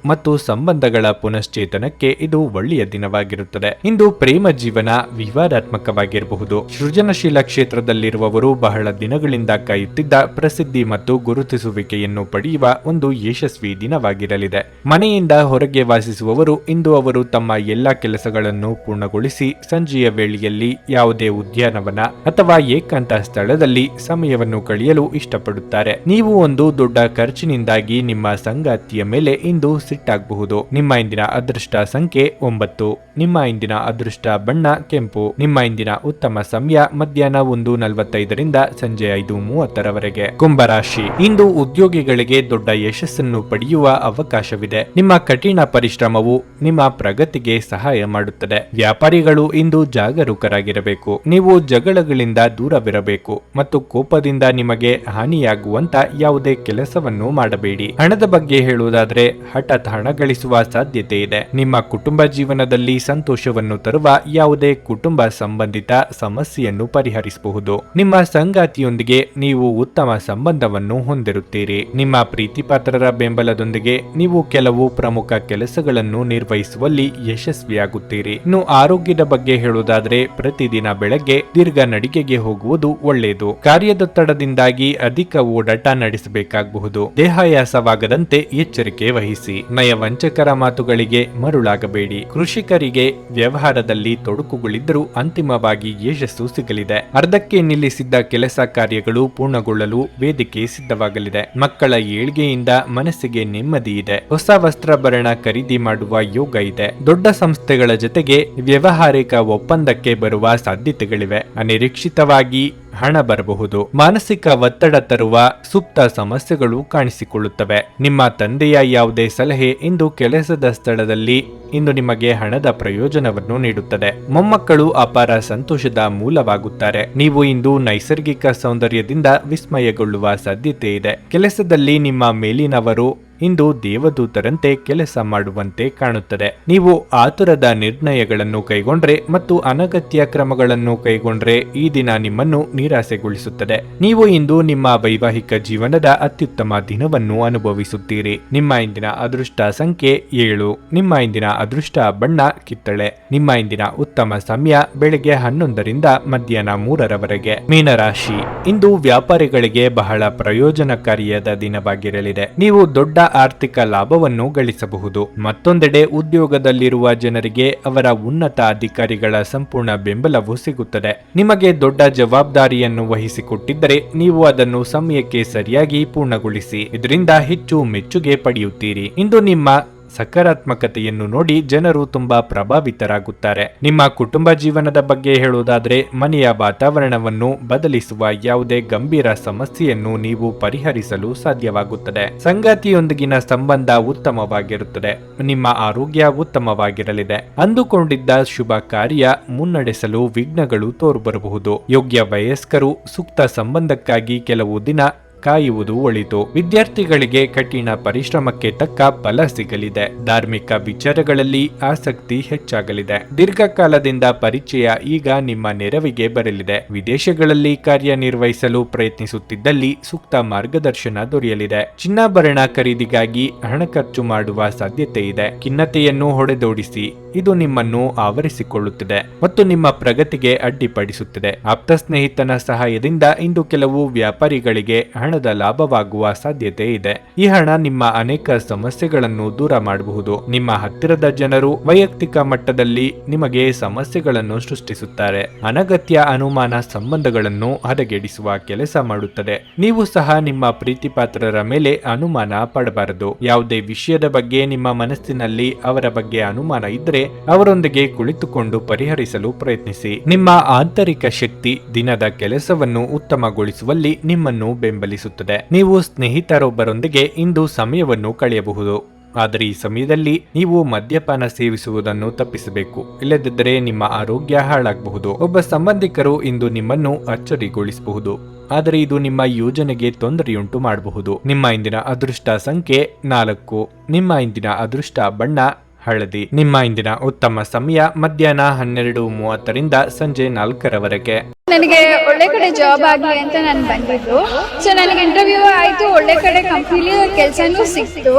ಮತ್ತು ಸಂಬಂಧಗಳ ಪುನಶ್ಚೇತನಕ್ಕೆ ಇದು ಒಳ್ಳೆಯ ದಿನವಾಗಿರುತ್ತದೆ. ಇಂದು ಪ್ರೇಮ ಜೀವನ ವಿವಾದಾತ್ಮಕವಾಗಿರಬಹುದು. ಸೃಜನಶೀಲ ಕ್ಷೇತ್ರದಲ್ಲಿರುವವರು ಬಹಳ ದಿನಗಳಿಂದ ಕಾಯುತ್ತಿದ್ದ ಪ್ರಸಿದ್ಧಿ ಮತ್ತು ಗುರುತಿಸುವಿಕೆಯನ್ನು ಪಡೆಯುವ ಒಂದು ಯಶಸ್ವಿ ದಿನವಾಗಿರಲಿದೆ. ಮನೆಯಿಂದ ಹೊರಗೆ ವಾಸಿಸುವವರು ಇಂದು ಅವರು ತಮ್ಮ ಎಲ್ಲಾ ಕೆಲಸಗಳನ್ನು ಪೂರ್ಣಗೊಳಿಸಿ ಸಂಜೆಯ ವೇಳೆಯಲ್ಲಿ ಯಾವುದೇ ಉದ್ಯಾನವನ ಅಥವಾ ಏಕಾಂತ ಸ್ಥಳದಲ್ಲಿ ಸಮಯವನ್ನು ಕಳೆಯಲು ಇಷ್ಟಪಡುತ್ತಾರೆ. ನೀವು ಒಂದು ದೊಡ್ಡ ಖರ್ಚಿನಿಂದಾಗಿ ನಿಮ್ಮ ಸಂಗಾತಿಯ ಮೇಲೆ ಇಂದು ಸಿಟ್ಟಾಗಬಹುದು. ನಿಮ್ಮ ಇಂದಿನ ಅದೃಷ್ಟ ಸಂಖ್ಯೆ 9. ನಿಮ್ಮ ಇಂದಿನ ಅದೃಷ್ಟ ಬಣ್ಣ ಕೆಂಪು. ನಿಮ್ಮ ಇಂದಿನ ಉತ್ತಮ ಸಮಯ ಮಧ್ಯಾಹ್ನ 1:45ರಿಂದ ಸಂಜೆ 5:30ರವರೆಗೆ. ಕುಂಭರಾಶಿ, ಇಂದು ಉದ್ಯೋಗಿಗಳಿಗೆ ದೊಡ್ಡ ಯಶಸ್ಸನ್ನು ಪಡೆಯುವ ಅವಕಾಶವಿದೆ. ನಿಮ್ಮ ಕಠಿಣ ಪರಿಶ್ರಮವು ನಿಮ್ಮ ಪ್ರಗತಿಗೆ ಸಹಾಯ ಮಾಡುತ್ತದೆ. ವ್ಯಾಪಾರಿಗಳು ಇಂದು ಜಾಗರೂಕರಾಗಿರಬೇಕು. ನೀವು ಜಗಳಗಳಿಂದ ದೂರವಿರಬೇಕು ಮತ್ತು ಕೋಪದಿಂದ ನಿಮಗೆ ಹಾನಿಯಾಗುವಂತ ಯಾವುದೇ ಕೆಲಸವನ್ನು ಮಾಡಬೇಡಿ. ಹಣದ ಬಗ್ಗೆ ಹೇಳುವುದಾದರೆ ಹಠಾತ್ ಹಣ ಗಳಿಸುವ ಸಾಧ್ಯತೆ ಇದೆ. ನಿಮ್ಮ ಕುಟುಂಬ ಜೀವನದಲ್ಲಿ ಸಂತೋಷವನ್ನು ತರುವ ಯಾವುದೇ ಕುಟುಂಬ ಸಂಬಂಧಿತ ಸಮಸ್ಯೆಯನ್ನು ಪರಿಹರಿಸಬಹುದು. ನಿಮ್ಮ ಸಂಗಾತಿಯೊಂದಿಗೆ ನೀವು ಉತ್ತಮ ಸಂಬಂಧ ಸಂಬಂಧವನ್ನು ಹೊಂದಿರುತ್ತೀರಿ. ನಿಮ್ಮ ಪ್ರೀತಿಪಾತ್ರರ ಬೆಂಬಲದೊಂದಿಗೆ ನೀವು ಕೆಲವು ಪ್ರಮುಖ ಕೆಲಸಗಳನ್ನು ನಿರ್ವಹಿಸುವಲ್ಲಿ ಯಶಸ್ವಿಯಾಗುತ್ತೀರಿ. ಇನ್ನು ಆರೋಗ್ಯದ ಬಗ್ಗೆ ಹೇಳುವುದಾದ್ರೆ ಪ್ರತಿದಿನ ಬೆಳಗ್ಗೆ ದೀರ್ಘ ನಡಿಗೆಗೆ ಹೋಗುವುದು ಒಳ್ಳೆಯದು. ಕಾರ್ಯದೊತ್ತಡದಿಂದಾಗಿ ಅಧಿಕ ಓಡಾಟ ನಡೆಸಬೇಕಾಗಬಹುದು. ದೇಹಾಯಾಸವಾಗದಂತೆ ಎಚ್ಚರಿಕೆ ವಹಿಸಿ. ನಯವಂಚಕರ ಮಾತುಗಳಿಗೆ ಮರುಳಾಗಬೇಡಿ. ಕೃಷಿಕರಿಗೆ ವ್ಯವಹಾರದಲ್ಲಿ ತೊಡಕುಗಳಿದ್ದರೂ ಅಂತಿಮವಾಗಿ ಯಶಸ್ಸು ಸಿಗಲಿದೆ. ಅರ್ಧಕ್ಕೆ ನಿಲ್ಲಿಸಿದ್ದ ಕೆಲಸ ಕಾರ್ಯಗಳು ಪೂರ್ಣಗೊಳ್ಳಲು ವೇದಿಕೆ ಸಿದ್ಧವಾಗಲಿದೆ. ಮಕ್ಕಳ ಏಳ್ಗೆಯಿಂದ ಮನಸ್ಸಿಗೆ ನೆಮ್ಮದಿ ಇದೆ. ಹೊಸ ವಸ್ತ್ರಾಭರಣ ಖರೀದಿ ಮಾಡುವ ಯೋಗ ಇದೆ. ದೊಡ್ಡ ಸಂಸ್ಥೆಗಳ ಜೊತೆಗೆ ವ್ಯವಹಾರಿಕ ಒಪ್ಪಂದಕ್ಕೆ ಬರುವ ಸಾಧ್ಯತೆಗಳಿವೆ. ಅನಿರೀಕ್ಷಿತವಾಗಿ ಹಣ ಬರಬಹುದು. ಮಾನಸಿಕ ಒತ್ತಡ ತರುವ ಸುಪ್ತ ಸಮಸ್ಯೆಗಳು ಕಾಣಿಸಿಕೊಳ್ಳುತ್ತವೆ. ನಿಮ್ಮ ತಂದೆಯ ಯಾವುದೇ ಸಲಹೆ ಇಂದು ಕೆಲಸದ ಸ್ಥಳದಲ್ಲಿ ಇಂದು ನಿಮಗೆ ಹಣದ ಪ್ರಯೋಜನವನ್ನು ನೀಡುತ್ತದೆ. ಮೊಮ್ಮಕ್ಕಳು ಅಪಾರ ಸಂತೋಷದ ಮೂಲವಾಗುತ್ತಾರೆ. ನೀವು ಇಂದು ನೈಸರ್ಗಿಕ ಸೌಂದರ್ಯದಿಂದ ವಿಸ್ಮಯಗೊಳ್ಳುವ ಸಾಧ್ಯತೆ ಇದೆ. ಕೆಲಸದಲ್ಲಿ ನಿಮ್ಮ ಮೇಲಿನವರು ಇಂದು ದೇವದೂತರಂತೆ ಕೆಲಸ ಮಾಡುವಂತೆ ಕಾಣುತ್ತದೆ. ನೀವು ಆತುರದ ನಿರ್ಣಯಗಳನ್ನು ಕೈಗೊಂಡ್ರೆ ಮತ್ತು ಅನಗತ್ಯ ಕ್ರಮಗಳನ್ನು ಕೈಗೊಂಡ್ರೆ ಈ ದಿನ ನಿಮ್ಮನ್ನು ನಿರಾಸೆಗೊಳಿಸುತ್ತದೆ. ನೀವು ಇಂದು ನಿಮ್ಮ ವೈವಾಹಿಕ ಜೀವನದ ಅತ್ಯುತ್ತಮ ದಿನವನ್ನು ಅನುಭವಿಸುತ್ತೀರಿ. ನಿಮ್ಮ ಇಂದಿನ ಅದೃಷ್ಟ ಸಂಖ್ಯೆ 7. ನಿಮ್ಮ ಇಂದಿನ ಅದೃಷ್ಟ ಬಣ್ಣ ಕಿತ್ತಳೆ. ನಿಮ್ಮ ಇಂದಿನ ಉತ್ತಮ ಸಮಯ ಬೆಳಗ್ಗೆ 11ರಿಂದ ಮಧ್ಯಾಹ್ನ 3ರವರೆಗೆ. ಮೀನರಾಶಿ, ಇಂದು ವ್ಯಾಪಾರಿಗಳಿಗೆ ಬಹಳ ಪ್ರಯೋಜನಕಾರಿಯಾದ ದಿನವಾಗಿರಲಿದೆ. ನೀವು ದೊಡ್ಡ ಆರ್ಥಿಕ ಲಾಭವನ್ನು ಗಳಿಸಬಹುದು. ಮತ್ತೊಂದೆಡೆ ಉದ್ಯೋಗದಲ್ಲಿರುವ ಜನರಿಗೆ ಅವರ ಉನ್ನತ ಅಧಿಕಾರಿಗಳ ಸಂಪೂರ್ಣ ಬೆಂಬಲವು ಸಿಗುತ್ತದೆ. ನಿಮಗೆ ದೊಡ್ಡ ಜವಾಬ್ದಾರಿಯನ್ನು ವಹಿಸಿಕೊಟ್ಟಿದ್ದರೆ ನೀವು ಅದನ್ನು ಸಮಯಕ್ಕೆ ಸರಿಯಾಗಿ ಪೂರ್ಣಗೊಳಿಸಿ. ಇದರಿಂದ ಹೆಚ್ಚು ಮೆಚ್ಚುಗೆ ಪಡೆಯುತ್ತೀರಿ. ಇಂದು ನಿಮ್ಮ ಸಕಾರಾತ್ಮಕತೆಯನ್ನು ನೋಡಿ ಜನರು ತುಂಬಾ ಪ್ರಭಾವಿತರಾಗುತ್ತಾರೆ. ನಿಮ್ಮ ಕುಟುಂಬ ಜೀವನದ ಬಗ್ಗೆ ಹೇಳುವುದಾದ್ರೆ ಮನೆಯ ವಾತಾವರಣವನ್ನು ಬದಲಿಸುವ ಯಾವುದೇ ಗಂಭೀರ ಸಮಸ್ಯೆಯನ್ನು ನೀವು ಪರಿಹರಿಸಲು ಸಾಧ್ಯವಾಗುತ್ತದೆ. ಸಂಗಾತಿಯೊಂದಿಗಿನ ಸಂಬಂಧ ಉತ್ತಮವಾಗಿರುತ್ತದೆ. ನಿಮ್ಮ ಆರೋಗ್ಯ ಉತ್ತಮವಾಗಿರಲಿದೆ. ಅಂದುಕೊಂಡಿದ್ದ ಶುಭ ಕಾರ್ಯ ಮುನ್ನಡೆಸಲು ವಿಘ್ನಗಳು ತೋರ್ಬರಬಹುದು. ಯೋಗ್ಯ ವಯಸ್ಕರು ಸೂಕ್ತ ಸಂಬಂಧಕ್ಕಾಗಿ ಕೆಲವು ದಿನ ಕಾಯುವುದು ಒಳಿತು. ವಿದ್ಯಾರ್ಥಿಗಳಿಗೆ ಕಠಿಣ ಪರಿಶ್ರಮಕ್ಕೆ ತಕ್ಕ ಫಲ ಸಿಗಲಿದೆ. ಧಾರ್ಮಿಕ ವಿಚಾರಗಳಲ್ಲಿ ಆಸಕ್ತಿ ಹೆಚ್ಚಾಗಲಿದೆ. ದೀರ್ಘಕಾಲದಿಂದ ಪರಿಚಯ ಈಗ ನಿಮ್ಮ ನೆರವಿಗೆ ಬರಲಿದೆ. ವಿದೇಶಗಳಲ್ಲಿ ಕಾರ್ಯನಿರ್ವಹಿಸಲು ಪ್ರಯತ್ನಿಸುತ್ತಿದ್ದಲ್ಲಿ ಸೂಕ್ತ ಮಾರ್ಗದರ್ಶನ ದೊರೆಯಲಿದೆ. ಚಿನ್ನಾಭರಣ ಖರೀದಿಗಾಗಿ ಹಣ ಖರ್ಚು ಮಾಡುವ ಸಾಧ್ಯತೆ ಇದೆ. ಖಿನ್ನತೆಯನ್ನು ಹೊಡೆದೋಡಿಸಿ. ಇದು ನಿಮ್ಮನ್ನು ಆವರಿಸಿಕೊಳ್ಳುತ್ತದೆ ಮತ್ತು ನಿಮ್ಮ ಪ್ರಗತಿಗೆ ಅಡ್ಡಿಪಡಿಸುತ್ತದೆ. ಆಪ್ತ ಸ್ನೇಹಿತನ ಸಹಾಯದಿಂದ ಇಂದು ಕೆಲವು ವ್ಯಾಪಾರಿಗಳಿಗೆ ಹಣದ ಲಾಭವಾಗುವ ಸಾಧ್ಯತೆ ಇದೆ. ಈ ಹಣ ನಿಮ್ಮ ಅನೇಕ ಸಮಸ್ಯೆಗಳನ್ನು ದೂರ ಮಾಡಬಹುದು. ನಿಮ್ಮ ಹತ್ತಿರದ ಜನರು ವೈಯಕ್ತಿಕ ಮಟ್ಟದಲ್ಲಿ ನಿಮಗೆ ಸಮಸ್ಯೆಗಳನ್ನು ಸೃಷ್ಟಿಸುತ್ತಾರೆ. ಅನಗತ್ಯ ಅನುಮಾನ ಸಂಬಂಧಗಳನ್ನು ಹದಗೆಡಿಸುವ ಕೆಲಸ ಮಾಡುತ್ತದೆ. ನೀವು ಸಹ ನಿಮ್ಮ ಪ್ರೀತಿಪಾತ್ರರ ಮೇಲೆ ಅನುಮಾನ ಪಡಬಾರದು. ಯಾವುದೇ ವಿಷಯದ ಬಗ್ಗೆ ನಿಮ್ಮ ಮನಸ್ಸಿನಲ್ಲಿ ಅವರ ಬಗ್ಗೆ ಅನುಮಾನ ಇದ್ದರೆ ಅವರೊಂದಿಗೆ ಕುಳಿತುಕೊಂಡು ಪರಿಹರಿಸಲು ಪ್ರಯತ್ನಿಸಿ. ನಿಮ್ಮ ಆಂತರಿಕ ಶಕ್ತಿ ದಿನದ ಕೆಲಸವನ್ನು ಉತ್ತಮಗೊಳಿಸುವಲ್ಲಿ ನಿಮ್ಮನ್ನು ಬೆಂಬಲಿಸುತ್ತದೆ. ನೀವು ಸ್ನೇಹಿತರೊಬ್ಬರೊಂದಿಗೆ ಇಂದು ಸಮಯವನ್ನು ಕಳೆಯಬಹುದು. ಆದರೆ ಈ ಸಮಯದಲ್ಲಿ ನೀವು ಮದ್ಯಪಾನ ಸೇವಿಸುವುದನ್ನು ತಪ್ಪಿಸಬೇಕು. ಇಲ್ಲದಿದ್ದರೆ ನಿಮ್ಮ ಆರೋಗ್ಯ ಹಾಳಾಗಬಹುದು. ಒಬ್ಬ ಸಂಬಂಧಿಕರು ಇಂದು ನಿಮ್ಮನ್ನು ಅಚ್ಚರಿಗೊಳಿಸಬಹುದು. ಆದರೆ ಇದು ನಿಮ್ಮ ಯೋಜನೆಗೆ ತೊಂದರೆಯುಂಟು ಮಾಡಬಹುದು. ನಿಮ್ಮ ಇಂದಿನ ಅದೃಷ್ಟ ಸಂಖ್ಯೆ 4. ನಿಮ್ಮ ಇಂದಿನ ಅದೃಷ್ಟ ಬಣ್ಣ ಹಳದಿ. ನಿಮ್ಮ ಇಂದಿನ ಉತ್ತಮ ಸಮಯ ಮಧ್ಯಾಹ್ನ 12:30ರಿಂದ ಸಂಜೆ 4ರವರೆಗೆ. ನನಗೆ ಒಳ್ಳೆ ಕಡೆ ಜಾಬ್ ಆಗಲಿ ಅಂತ ನಾನು ಬಂದಿದ್ದು. ಸೊ ನನಗೆ ಇಂಟರ್ವ್ಯೂ ಆಯ್ತು, ಒಳ್ಳೆ ಕಡೆ ಕಂಪ್ನಿಲಿ ಕೆಲಸನೂ ಸಿಕ್ತು.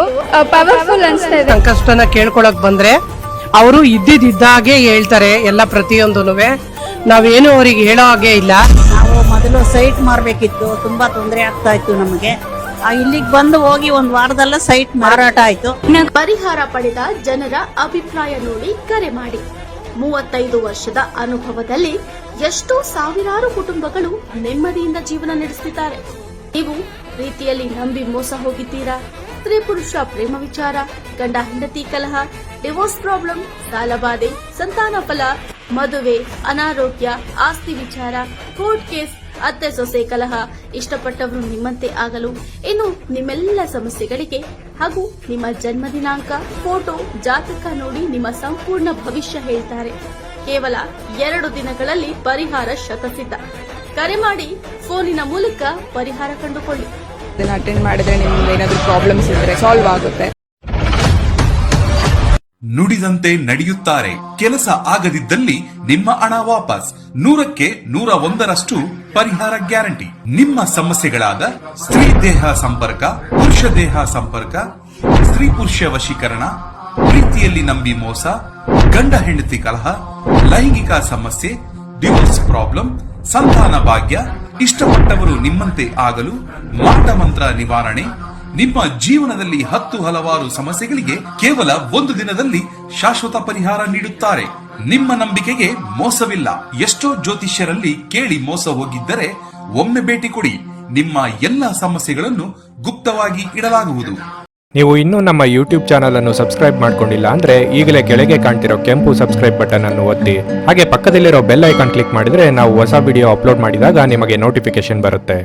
ಪವರ್ಫುಲ್ ಅನ್ಸ್ತಾ ಇದೆ. ಸಂಕಷ್ಟನ ಕೇಳ್ಕೊಳಕ್ ಬಂದ್ರೆ ಅವರು ಇದ್ದಿದ್ದಾಗೆ ಹೇಳ್ತಾರೆ ಎಲ್ಲ ಪ್ರತಿಯೊಂದೂನುವೆ. ನಾವೇನು ಅವ್ರಿಗೆ ಹೇಳೋ ಹಾಗೆ ಇಲ್ಲ. ನಾವು ಮೊದಲು ಸೈಟ್ ಮಾರ್ಬೇಕಿತ್ತು, ತುಂಬಾ ತೊಂದರೆ ಆಗ್ತಾ ಇತ್ತು ನಮಗೆ. ಇಲ್ಲಿಗೆ ಬಂದು ಹೋಗಿ ಒಂದು ವಾರದಲ್ಲ ಸೈಟ್ ಮಾರಾಟ ಆಯ್ತು. ಪರಿಹಾರ ಪಡೆದ ಜನರ ಅಭಿಪ್ರಾಯ ನೋಡಿ ಕರೆ ಮಾಡಿ. 35 ವರ್ಷದ ಅನುಭವದಲ್ಲಿ ಎಷ್ಟೋ ಸಾವಿರಾರು ಕುಟುಂಬಗಳು ನೆಮ್ಮದಿಯಿಂದ ಜೀವನ ನಡೆಸುತ್ತಿದ್ದಾರೆ. ನೀವು ಪ್ರೀತಿಯಲ್ಲಿ ನಂಬಿ ಮೋಸ ಹೋಗಿದ್ದೀರಾ? ಸ್ತ್ರೀ ಪುರುಷ ಪ್ರೇಮ ವಿಚಾರ, ಗಂಡ ಹೆಂಡತಿ ಕಲಹ, ಡಿವೋರ್ಸ್ ಪ್ರಾಬ್ಲಮ್, ಸಾಲಬಾಧೆ, ಸಂತಾನ ಫಲ, ಮದುವೆ, ಅನಾರೋಗ್ಯ, ಆಸ್ತಿ ವಿಚಾರ, ಕೋರ್ಟ್ ಕೇಸ್, ಅತ್ತೆ ಸೊಸೆ ಕಲಹ, ಇಷ್ಟಪಟ್ಟವರು ನಿಮ್ಮಂತೆ ಆಗಲು, ಇನ್ನು ನಿಮ್ಮೆಲ್ಲ ಸಮಸ್ಯೆಗಳಿಗೆ ಹಾಗೂ ನಿಮ್ಮ ಜನ್ಮ ದಿನಾಂಕ, ಫೋಟೋ, ಜಾತಕ ನೋಡಿ ನಿಮ್ಮ ಸಂಪೂರ್ಣ ಭವಿಷ್ಯ ಹೇಳ್ತಾರೆ. ಕೇವಲ 2 ದಿನಗಳಲ್ಲಿ ಪರಿಹಾರ ಶತಸಿದ್ಧ. ಕರೆ ಮಾಡಿ ಫೋನಿನ ಮೂಲಕ ಪರಿಹಾರ ಕಂಡುಕೊಳ್ಳಿ. ಅಟೆಂಡ್ ಮಾಡಿದ್ರೆ ನಿಮ್ಗೆ ಏನಾದರೂ ಪ್ರಾಬ್ಲಮ್ಸ್ ಇದ್ರೆ ಸಾಲ್ವ್ ಆಗುತ್ತೆ. ನುಡಿದಂತೆ ನಡೆಯುತ್ತಾರೆ. ಕೆಲಸ ಆಗದಿದ್ದಲ್ಲಿ ನಿಮ್ಮ ಹಣ ವಾಪಸ್. 100ಕ್ಕೆ 101ರಷ್ಟು ಪರಿಹಾರ ಗ್ಯಾರಂಟಿ. ನಿಮ್ಮ ಸಮಸ್ಯೆಗಳಾದ ಸ್ತ್ರೀ ದೇಹ ಸಂಪರ್ಕ, ಪುರುಷ ದೇಹ ಸಂಪರ್ಕ, ಸ್ತ್ರೀ ಪುರುಷ ವಶೀಕರಣ, ಪ್ರೀತಿಯಲ್ಲಿ ನಂಬಿ ಮೋಸ, ಗಂಡ ಹೆಂಡತಿ ಕಲಹ, ಲೈಂಗಿಕ ಸಮಸ್ಯೆ, ಡಿವೋರ್ಸ್ ಪ್ರಾಬ್ಲಮ್, ಸಂತಾನ ಭಾಗ್ಯ, ಇಷ್ಟಪಟ್ಟವರು ನಿಮ್ಮಂತೆ ಆಗಲು, ಮಾಟ ಮಂತ್ರ ನಿವಾರಣೆ, ನಿಮ್ಮ ಜೀವನದಲ್ಲಿ 10 ಹಲವಾರು ಸಮಸ್ಯೆಗಳಿಗೆ ಕೇವಲ 1 ದಿನದಲ್ಲಿ ಶಾಶ್ವತ ಪರಿಹಾರ ನೀಡುತ್ತಾರೆ. ನಿಮ್ಮ ನಂಬಿಕೆಗೆ ಮೋಸವಿಲ್ಲ. ಎಷ್ಟೋ ಜ್ಯೋತಿಷ್ಯರಲ್ಲಿ ಕೇಳಿ ಮೋಸ ಹೋಗಿದ್ದರೆ ಒಮ್ಮೆ ಭೇಟಿ ಕೊಡಿ. ನಿಮ್ಮ ಎಲ್ಲ ಸಮಸ್ಯೆಗಳನ್ನು ಗುಪ್ತವಾಗಿ ಇಡಲಾಗುವುದು. ನೀವು ಇನ್ನೂ ನಮ್ಮ ಯೂಟ್ಯೂಬ್ ಚಾನಲ್ ಅನ್ನು ಸಬ್ಸ್ಕ್ರೈಬ್ ಮಾಡ್ಕೊಂಡಿಲ್ಲ ಅಂದ್ರೆ ಈಗಲೇ ಕೆಳಗೆ ಕಾಣ್ತಿರೋ ಕೆಂಪು ಸಬ್ಸ್ಕ್ರೈಬ್ ಬಟನ್ ಅನ್ನು ಒತ್ತಿ. ಹಾಗೆ ಪಕ್ಕದಲ್ಲಿರೋ ಬೆಲ್ ಐಕಾನ್ ಕ್ಲಿಕ್ ಮಾಡಿದ್ರೆ ನಾವು ಹೊಸ ವಿಡಿಯೋ ಅಪ್ಲೋಡ್ ಮಾಡಿದಾಗ ನಿಮಗೆ ನೋಟಿಫಿಕೇಶನ್ ಬರುತ್ತೆ.